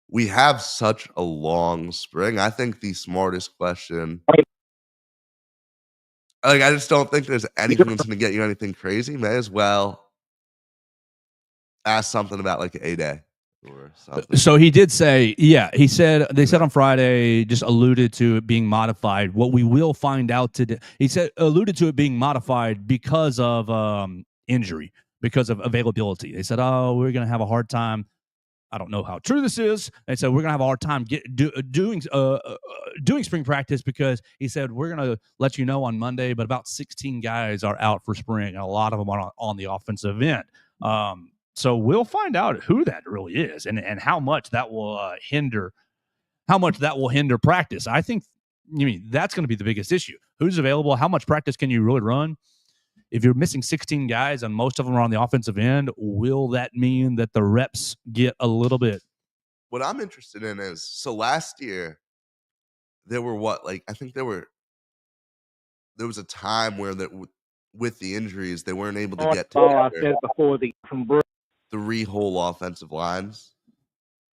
We have such a long spring. I think the smartest question, I just don't think there's anything that's going to get you anything crazy. May as well ask something about like A-Day or something. So he did say, they said on Friday, just alluded to it being modified. What we will find out today, he said, alluded to it being modified because of injury, because of availability. They said, "Oh, we're going to have a hard time." I don't know how true this is. They said we're gonna have a hard time doing spring practice because he said we're gonna let you know on Monday, but about 16 guys are out for spring, and a lot of them are on the offensive end. So we'll find out who that really is and how much that will hinder practice. I think that's going to be the biggest issue. Who's available? How much practice can you really run? If you're missing 16 guys and most of them are on the offensive end, will that mean that the reps get a little bit? What I'm interested in is, so last year there were I think there was a time where with the injuries they weren't able to get I said before from 3 whole offensive lines.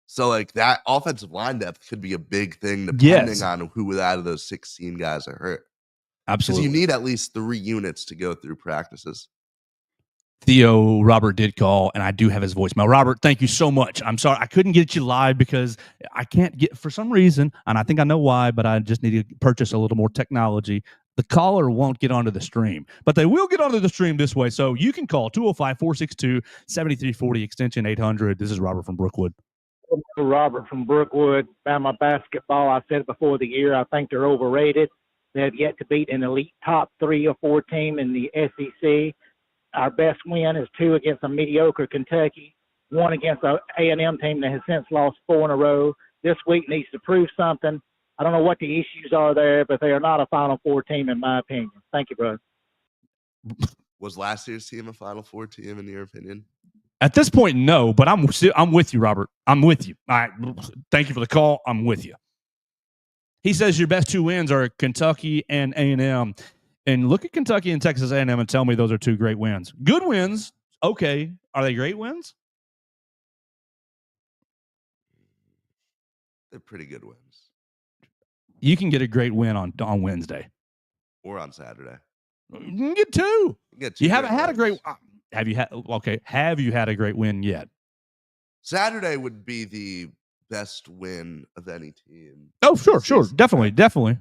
So like that offensive line depth could be a big thing depending on who out of those 16 guys are hurt. Absolutely. Because you need at least 3 units to go through practices. Theo, Robert did call, and I do have his voicemail. Robert, thank you so much. I'm sorry I couldn't get you live because I can't get, for some reason, and I think I know why, but I just need to purchase a little more technology. The caller won't get onto the stream, but they will get onto the stream this way. So you can call 205-462-7340, extension 800. This is Robert from Brookwood. Robert from Brookwood. Bama basketball, I said before the year, I think they're overrated. They have yet to beat an elite top 3 or 4 team in the SEC. Our best win is 2 against a mediocre Kentucky, 1 against an A&M team that has since lost 4 in a row. This week needs to prove something. I don't know what the issues are there, but they are not a Final Four team in my opinion. Thank you, brother. Was last year's team a Final Four team in your opinion? At this point, no, but I'm with you, Robert. I'm with you. All right, thank you for the call. I'm with you. He says your best 2 wins are Kentucky and A&M. And look at Kentucky and Texas A&M and tell me those are 2 great wins. Good wins, okay. Are they great wins? They're pretty good wins. You can get a great win on Wednesday. Or on Saturday. You can get 2. You haven't had a great – have you had a great win yet? Saturday would be the best win of any team. Oh, sure. Definitely.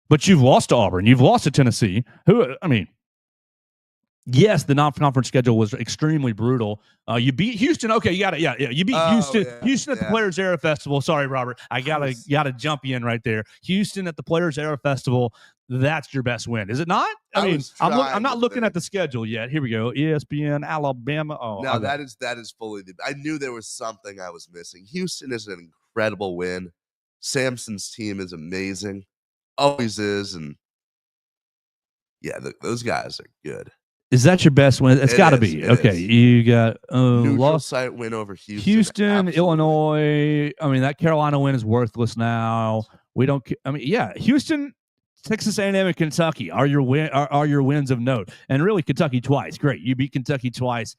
But you've lost to Auburn. You've lost to Tennessee. Yes, the non-conference schedule was extremely brutal. You beat Houston. Okay, you got it. Yeah. You beat Houston. Yeah, Houston at the Players Era Festival. Sorry, Robert. I gotta jump you in right there. Houston at the Players Era Festival. That's your best win, is it not? I'm not looking at the schedule yet. Here we go. ESPN, Alabama. Oh, no, that is fully. I knew there was something I was missing. Houston is an incredible win. Samson's team is amazing. Always is, and those guys are good. Is that your best win? It's got to be. Okay, you got neutral site win over Houston, Illinois. That Carolina win is worthless now. We don't. Houston, Texas A&M, and Kentucky are your wins of note, and really Kentucky twice. Great, you beat Kentucky twice.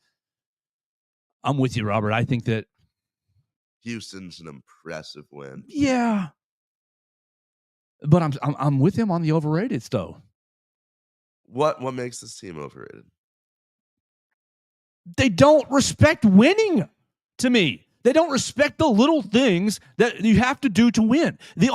I'm with you, Robert. I think that Houston's an impressive win. Yeah, but I'm with him on the overrated though. What makes this team overrated? They don't respect winning to me. They don't respect the little things that you have to do to win. The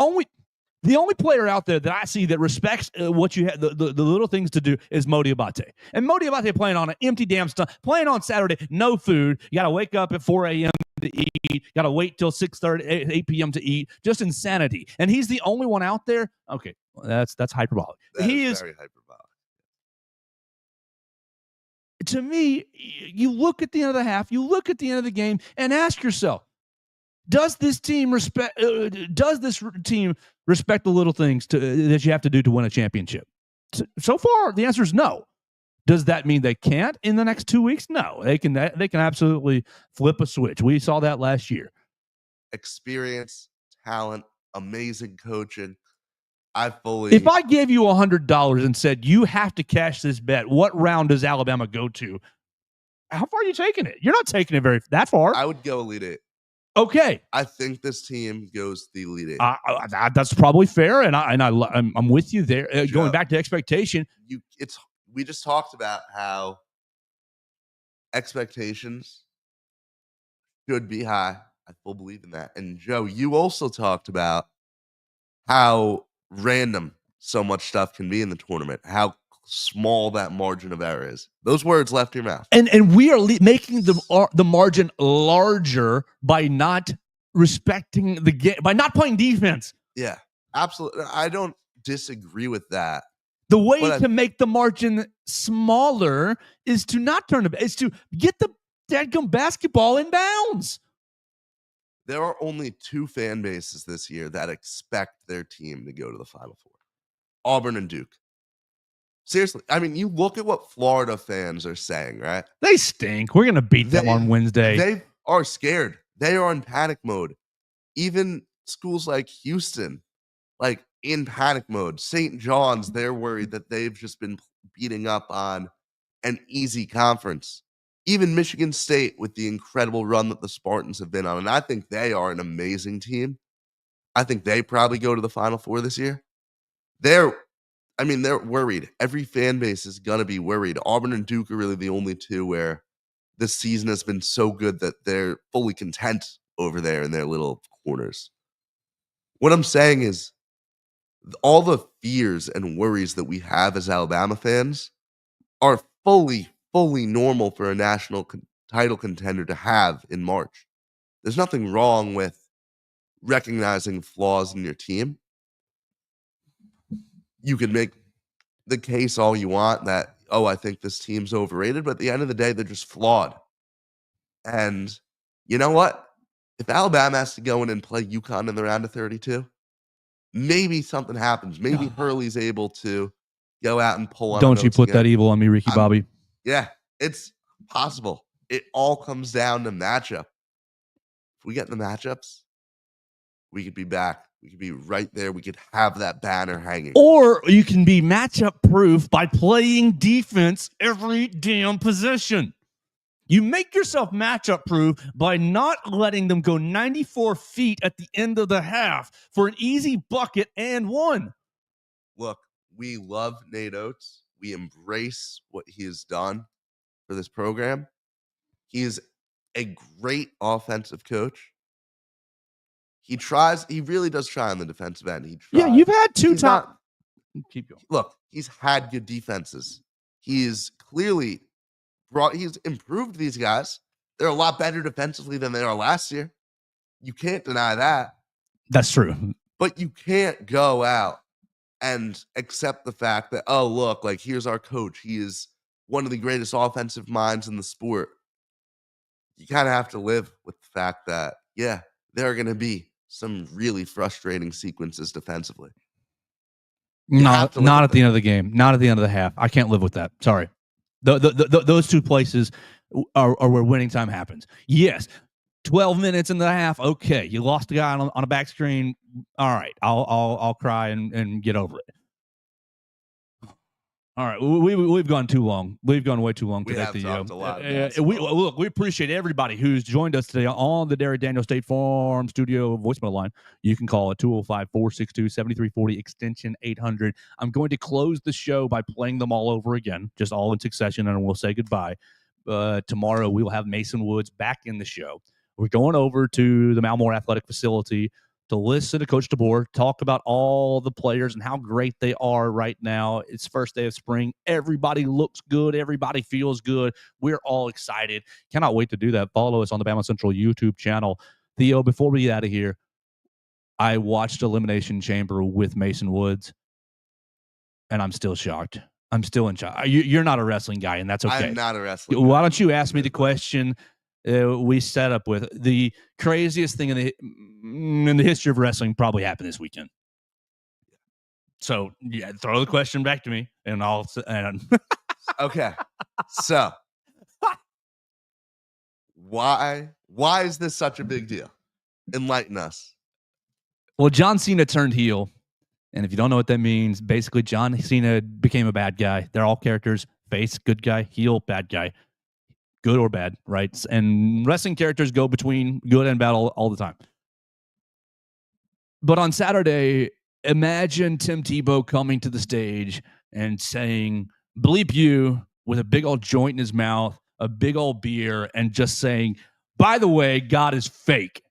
The only player out there that I see that respects what you have, the little things to do, is Mo Diabate. And Mo Diabate playing on an empty damn stomach, playing on Saturday, no food. You got to wake up at 4 a.m. to eat. Got to wait till 6:30, 8 p.m. to eat. Just insanity. And he's the only one out there. Okay, that's hyperbolic. He is very hyperbolic. To me, you look at the end of the half, you look at the end of the game, and ask yourself, does this team respect the little things that you have to do to win a championship? So far, the answer is no. Does that mean they can't in the next 2 weeks? No, they can absolutely flip a switch. We saw that last year. Experience, talent, amazing coaching. If I gave you $100 and said you have to cash this bet, what round does Alabama go to? How far are you taking it? You're not taking it that far. I would go Elite Eight. Okay. I think this team goes the Elite Eight. That's probably fair, and I'm with you there. Going back to expectation, we just talked about how expectations should be high. I full believe in that. And Joe, you also talked about how random so much stuff can be in the tournament, how small that margin of error is. Those words left your mouth. And we are making the margin larger by not respecting the game, by not playing defense. Yeah, absolutely. I don't disagree with that. The way to make the margin smaller is to not is to get the dadgum basketball in bounds. There are only two fan bases this year that expect their team to go to the Final Four: Auburn and Duke. Seriously, I mean, you look at what Florida fans are saying, right? They stink. We're going to beat them on Wednesday. They are scared. They are in panic mode. Even schools like Houston, like in panic mode. St. John's, they're worried that they've just been beating up on an easy conference. Even Michigan State, with the incredible run that the Spartans have been on. And I think they are an amazing team. I think they probably go to the Final Four this year. They're worried. Every fan base is going to be worried. Auburn and Duke are really the only two where this season has been so good that they're fully content over there in their little corners. What I'm saying is all the fears and worries that we have as Alabama fans are fully normal for a national title contender to have in March. There's nothing wrong with recognizing flaws in your team. You can make the case all you want that, I think this team's overrated, but at the end of the day, they're just flawed. And you know what? If Alabama has to go in and play UConn in the round of 32, maybe something happens. Maybe Hurley's able to go out and pull on. Don't you put that evil on me, Ricky Bobby. Yeah, it's possible. It all comes down to matchup. If we get the matchups, we could be back. We could be right there. We could have that banner hanging. Or you can be matchup proof by playing defense every damn possession. You make yourself matchup proof by not letting them go 94 feet at the end of the half for an easy bucket and one. Look, we love Nate Oates. We embrace what he has done for this program. He is a great offensive coach. He really does try on the defensive end. Yeah, you've had keep going. Look, he's had good defenses. He's clearly he's improved these guys. They're a lot better defensively than they are last year. You can't deny that. That's true. But you can't go out and accept the fact that, look, like, here's our coach. He is one of the greatest offensive minds in the sport. You kind of have to live with the fact that, yeah, there are going to be some really frustrating sequences defensively. Not at the end of the game. Not at the end of the half. I can't live with that. Sorry. Those two places are where winning time happens. Yes, 12 minutes in the half. Okay, you lost a guy on a back screen. All right, I'll cry and get over it. All right, we've gone too long. We've gone way too long today. We have talked a lot. We appreciate everybody who's joined us today on the Derek Daniel State Farm Studio voicemail line. You can call it 205-462-7340 extension 800. I'm going to close the show by playing them all over again, just all in succession, and we'll say goodbye. Tomorrow we will have Mason Woods back in the show. We're going over to the Malmore Athletic Facility to listen to Coach DeBoer talk about all the players and how great they are right now. It's first day of spring. Everybody looks good. Everybody feels good. We're all excited. Cannot wait to do that. Follow us on the BamaCentral YouTube channel. Theo, before we get out of here, I watched Elimination Chamber with Mason Woods, and I'm still shocked. I'm still in shock. You're not a wrestling guy, and that's okay. I'm not a wrestling guy. Why don't you ask me the question we set up with? The craziest thing in the history of wrestling probably happened this weekend. So, yeah, throw the question back to me, and I'll. Okay. So, why is this such a big deal? Enlighten us. Well, John Cena turned heel. And if you don't know what that means, basically John Cena became a bad guy. They're all characters: face, good guy; heel, bad guy. Good or bad, right? And wrestling characters go between good and bad all the time. But on Saturday, imagine Tim Tebow coming to the stage and saying, "Bleep you," with a big old joint in his mouth, a big old beer, and just saying, "By the way, God is fake."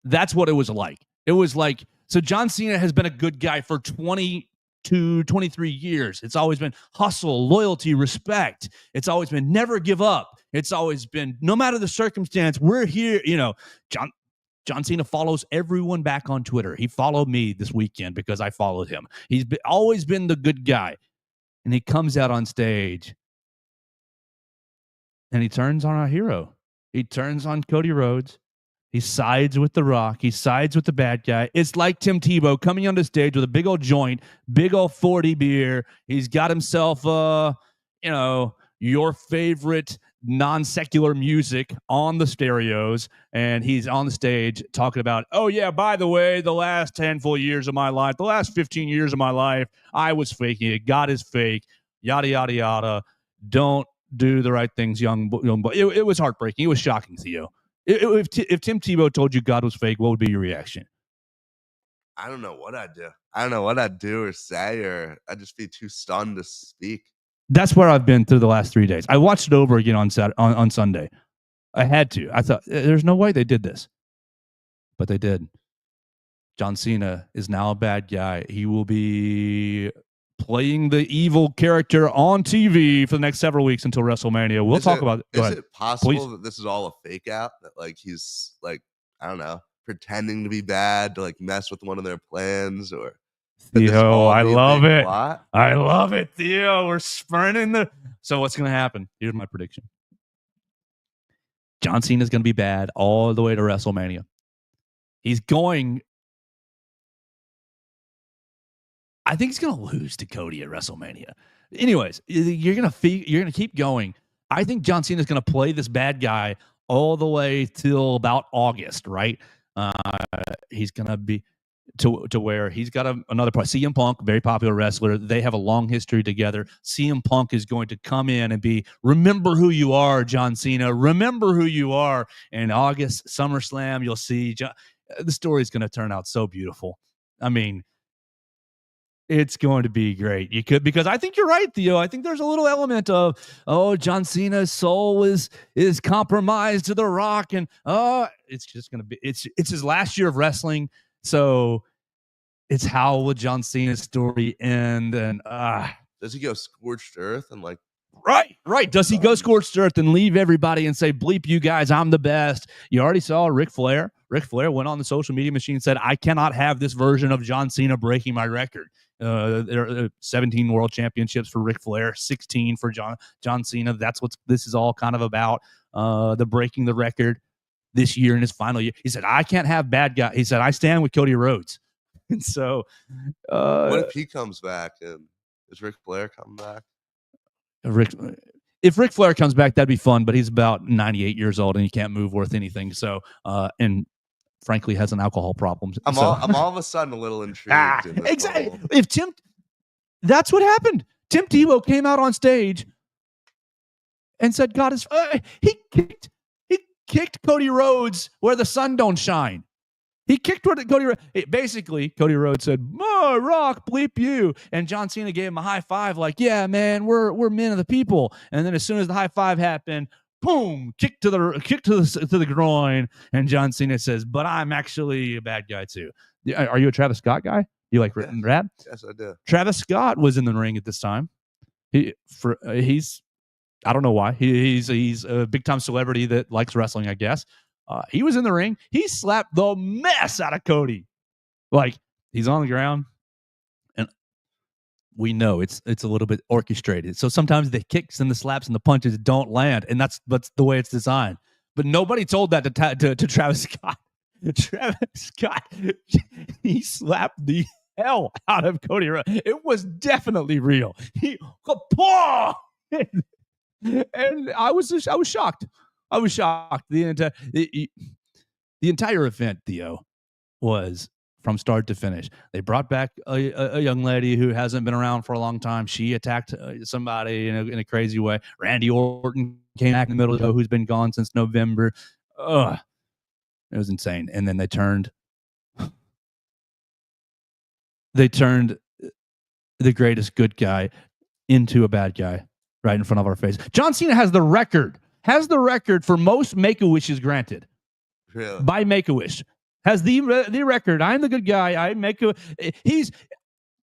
That's what it was like. It was like, so John Cena has been a good guy for 22, 23 years. It's always been hustle, loyalty, respect. It's always been never give up. It's always been, no matter the circumstance, we're here. You know, John Cena follows everyone back on Twitter. He followed me this weekend because I followed him. He's always been the good guy. And he comes out on stage and he turns on our hero. He turns on Cody Rhodes. He sides with The Rock. He sides with the bad guy. It's like Tim Tebow coming on the stage with a big old joint, big old 40 beer. He's got himself, your favorite non-secular music on the stereos, and he's on the stage talking about, oh, yeah, by the way, the last handful of years of my life, the last 15 years of my life, I was faking it. God is fake, yada, yada, yada. Don't do the right things, young boy. It was heartbreaking. It was shocking, Theo. If Tim Tebow told you God was fake, what would be your reaction? I don't know what I'd do. I don't know what I'd do or say, or I'd just be too stunned to speak. That's where I've been through the last 3 days. I watched it over again on Sunday. I had to. I thought, there's no way they did this. But they did. John Cena is now a bad guy. He will be playing the evil character on TV for the next several weeks until WrestleMania. We'll talk about it. Is it possible that this is all a fake out? That like he's like, I don't know, pretending to be bad to like mess with one of their plans, or Theo, I love it. Plot? I love it, Theo. We're spurning the. So what's going to happen? Here's my prediction. John Cena is going to be bad all the way to WrestleMania. He's going. I think he's going to lose to Cody at WrestleMania. Anyways, you're going to keep going. I think John Cena is going to play this bad guy all the way till about August, right? He's going to be to where he's got another part. CM Punk, very popular wrestler. They have a long history together. CM Punk is going to come in and be, remember who you are, John Cena. Remember who you are. In August, SummerSlam, you'll see. The story is going to turn out so beautiful. I mean, it's going to be great. Because I think you're right, Theo. I think there's a little element of, John Cena's soul is compromised to The Rock, and it's just going to be it's his last year of wrestling. So it's how will John Cena's story end? And does he go scorched earth and like right? Does he go scorched earth and leave everybody and say, "Bleep you guys, I'm the best"? You already saw Ric Flair. Ric Flair went on the social media machine and said, "I cannot have this version of John Cena breaking my record." There are 17 world championships for Ric Flair, 16 for John Cena. That's what this is all kind of about. The breaking the record this year in his final year. He said, "I can't have bad guy." He said, "I stand with Cody Rhodes." And so, what if he comes back? And is Ric Flair coming back? If Ric Flair comes back, that'd be fun. But he's about 98 years old and he can't move worth anything. So, and frankly, has an alcohol problem. I'm all of a sudden a little intrigued. Exactly. That's what happened. Tim Tebow came out on stage and said, "God is." He kicked Cody Rhodes where the sun don't shine. He kicked Cody Rhodes. Basically, Cody Rhodes said, "Rock, bleep you." And John Cena gave him a high five like, "Yeah, man, we're men of the people." And then as soon as the high five happened, boom, kick to the groin, and John Cena says, "But I'm actually a bad guy too." Are you a Travis Scott guy? You like rap? Yes, I do. Travis Scott was in the ring at this time. He's I don't know why. He's a big time celebrity that likes wrestling, I guess. He was in the ring. He slapped the mess out of Cody. Like, he's on the ground, and we know it's a little bit orchestrated. So sometimes the kicks and the slaps and the punches don't land, and that's the way it's designed. But nobody told that to Travis Scott. Travis Scott, he slapped the hell out of Cody Rhodes. It was definitely real. And I was shocked. I was shocked. The entire event, Theo, was from start to finish. They brought back a young lady who hasn't been around for a long time. She attacked somebody in a crazy way. Randy Orton came back in the middle of the show, who's been gone since November. Ugh. It was insane. And then they turned the greatest good guy into a bad guy right in front of our face. John Cena has the record for most Make-A-Wishes granted. Really? By Make-A-Wish. Has the record. I'm the good guy. He's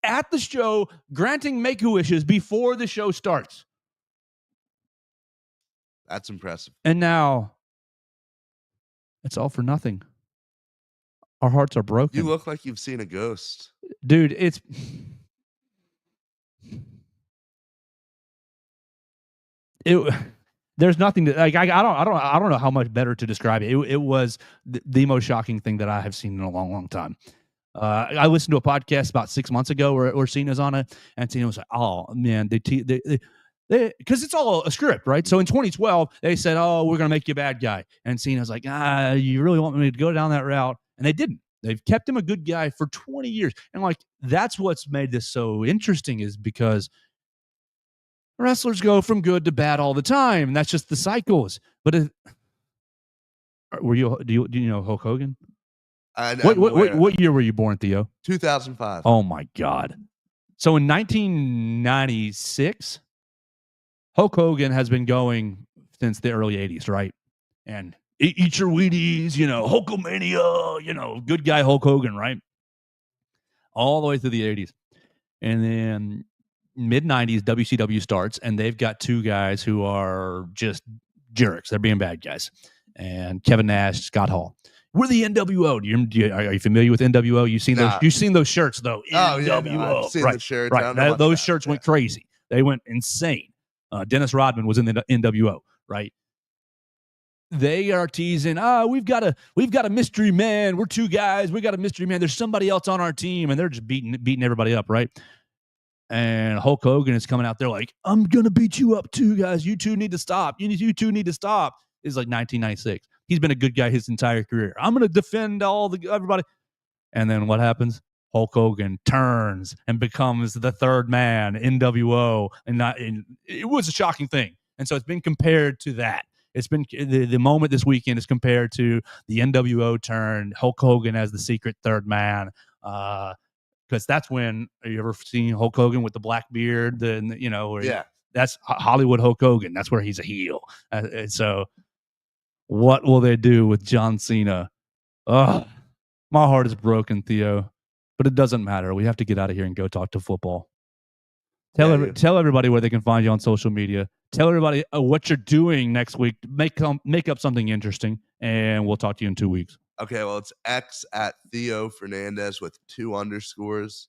at the show granting Make-A-Wishes before the show starts. That's impressive. And now it's all for nothing. Our hearts are broken. You look like you've seen a ghost. Dude, there's nothing to like. I don't know how much better to describe it. It was the most shocking thing that I have seen in a long, long time. I listened to a podcast about 6 months ago where Cena's on it, and Cena was like, "Oh man, because it's all a script, right?" So in 2012, they said, "Oh, we're gonna make you a bad guy," and Cena's like, "You really want me to go down that route?" And they didn't. They've kept him a good guy for 20 years, and like that's what's made this so interesting is because wrestlers go from good to bad all the time, and that's just the cycles. But do you know Hulk Hogan? What year were you born, Theo? 2005. Oh my God! So in 1996, Hulk Hogan has been going since the early 80s, right? And eat your Wheaties, Hulkamania, good guy Hulk Hogan, right? All the way through the 80s, and then mid-90s, WCW starts, and they've got two guys who are just jerks. They're being bad guys. And Kevin Nash, Scott Hall. We're the NWO. Are you familiar with NWO? You've seen those shirts, though. NWO. Yeah, no, I've seen the shirts. Right. Those shirts went crazy. They went insane. Dennis Rodman was in the NWO, right? They are teasing, we've got a mystery man. We're two guys. We got a mystery man. There's somebody else on our team, and they're just beating everybody up, right? And Hulk Hogan is coming out there like, I'm going to beat you up too, guys. You two need to stop. You two need to stop. It's like 1996. He's been a good guy his entire career. I'm going to defend everybody. And then what happens? Hulk Hogan turns and becomes the third man, NWO. It was a shocking thing. And so it's been compared to that. It's been the moment this weekend is compared to the NWO turn, Hulk Hogan as the secret third man. Because that's when, have you ever seen Hulk Hogan with the black beard? That's Hollywood Hulk Hogan. That's where he's a heel. So what will they do with John Cena? My heart is broken, Theo. But it doesn't matter. We have to get out of here and go talk to football. Tell everybody where they can find you on social media. Tell everybody what you're doing next week. Make up something interesting, and we'll talk to you in 2 weeks. Okay, well, it's X at Theo Fernandez with 2 underscores.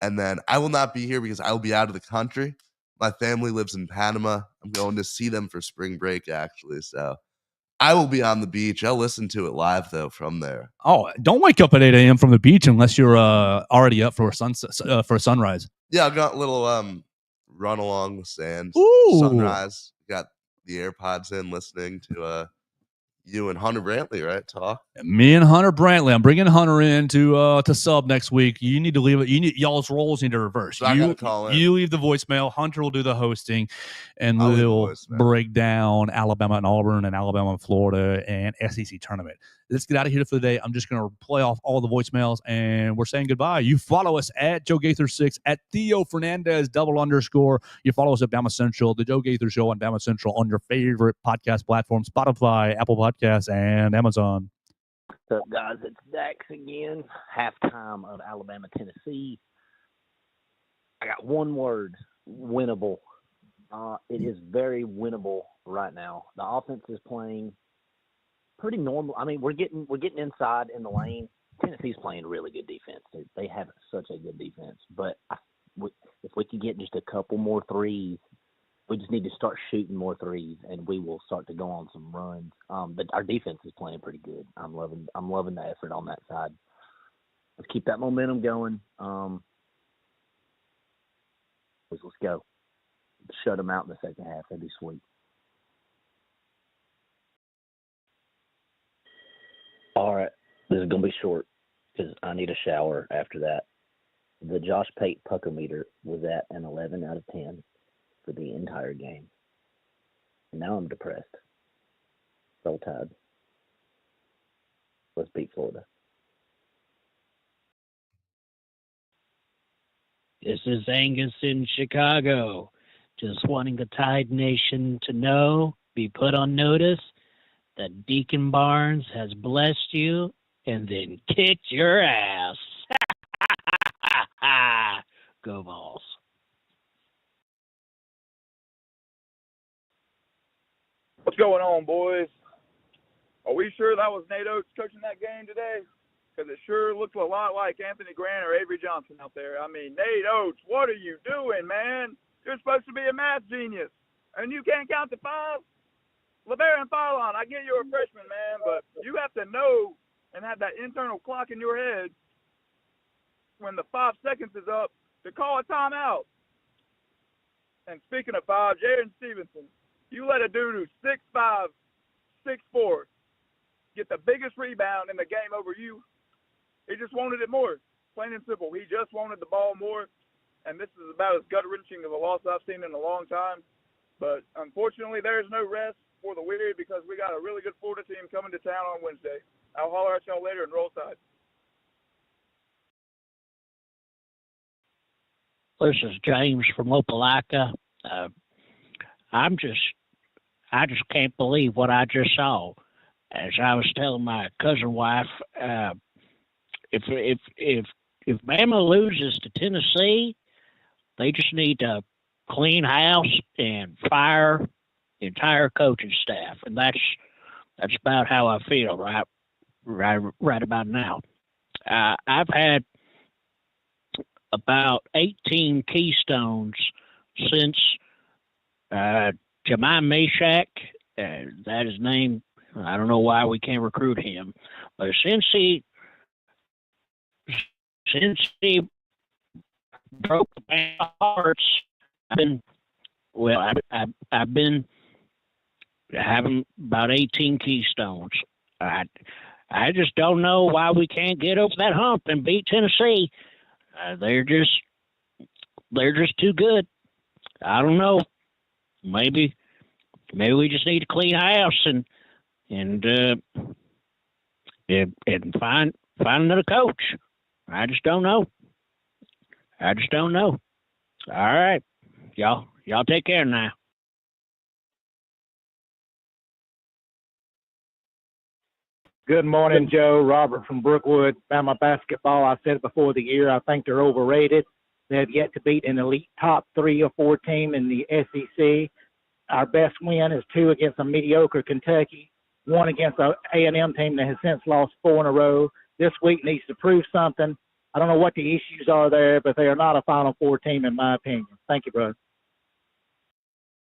And then I will not be here because I will be out of the country. My family lives in Panama. I'm going to see them for spring break, actually. So I will be on the beach. I'll listen to it live, though, from there. Oh, don't wake up at 8 a.m. from the beach unless you're already up for a sunrise. Yeah, I got a little run along the sands. Ooh. Sunrise. Got the AirPods in listening to you and Hunter Brantley, right? Talk. Me and Hunter Brantley. I'm bringing Hunter in to sub next week. You need to leave it. Y'all's roles need to reverse. So I gotta call in. You leave the voicemail. Hunter will do the hosting, and we'll break down Alabama and Auburn and Alabama and Florida and SEC tournament. let's get out of here for the day. I'm just going to play off all the voicemails, and we're saying goodbye. You follow us at Joe Gaither 6, at Theo Fernandez _. You follow us at BamaCentral, the Joe Gaither Show on BamaCentral on your favorite podcast platform, Spotify, Apple Podcasts, and Amazon. What's up, guys? It's Dax again. Halftime of Alabama, Tennessee. I got one word: winnable. It is very winnable right now. The offense is playing pretty normal. I mean, we're getting inside in the lane. Tennessee's playing really good defense. They have such a good defense. But if we can get just a couple more threes, we just need to start shooting more threes, and we will start to go on some runs. But our defense is playing pretty good. I'm loving the effort on that side. Let's keep that momentum going. Let's go. Shut them out in the second half. That'd be sweet. All right. This is going to be short because I need a shower after that. The Josh Pate puckometer was at an 11 out of 10 for the entire game. And now I'm depressed. Roll Tide. Let's beat Florida. This is Angus in Chicago. Just wanting the Tide Nation to know, be put on notice, that Deacon Barnes has blessed you and then kicked your ass. Go Vols. What's going on, boys? Are we sure that was Nate Oates coaching that game today? Because it sure looked a lot like Anthony Grant or Avery Johnson out there. I mean, Nate Oates, what are you doing, man? You're supposed to be a math genius, and you can't count to 5? LeBaron Philon, I get you're a freshman, man, but you have to know and have that internal clock in your head when the 5 seconds is up to call a timeout. And speaking of 5, Jaron Stevenson, you let a dude who's 6'5", 6'4", get the biggest rebound in the game over you. He just wanted it more, plain and simple. He just wanted the ball more, and this is about as gut-wrenching of a loss I've seen in a long time. But unfortunately, there's no rest for the weary because we got a really good Florida team coming to town on Wednesday. I'll holler at y'all later and roll Tide. This is James from Opelika. I just can't believe what I just saw. As I was telling my cousin wife, if Bama loses to Tennessee, they just need to clean house and fire the entire coaching staff, and that's about how I feel right about now. I've had about 18 Keystones since Jemai Meshack, that is named. I don't know why we can't recruit him, but since he broke the Bama hearts, I've been having about 18 Keystones. I just don't know why we can't get over that hump and beat Tennessee. They're just too good. I don't know. Maybe we just need to clean house and find another coach. I just don't know. All right, y'all take care now. Good morning, Joe. Robert from Brookwood. Bama basketball, I said it before the year, I think they're overrated. They have yet to beat an elite top 3 or 4 team in the SEC. Our best win is 2 against a mediocre Kentucky, 1 against an A&M team that has since lost 4 in a row. This week needs to prove something. I don't know what the issues are there, but they are not a Final Four team in my opinion. Thank you, brother.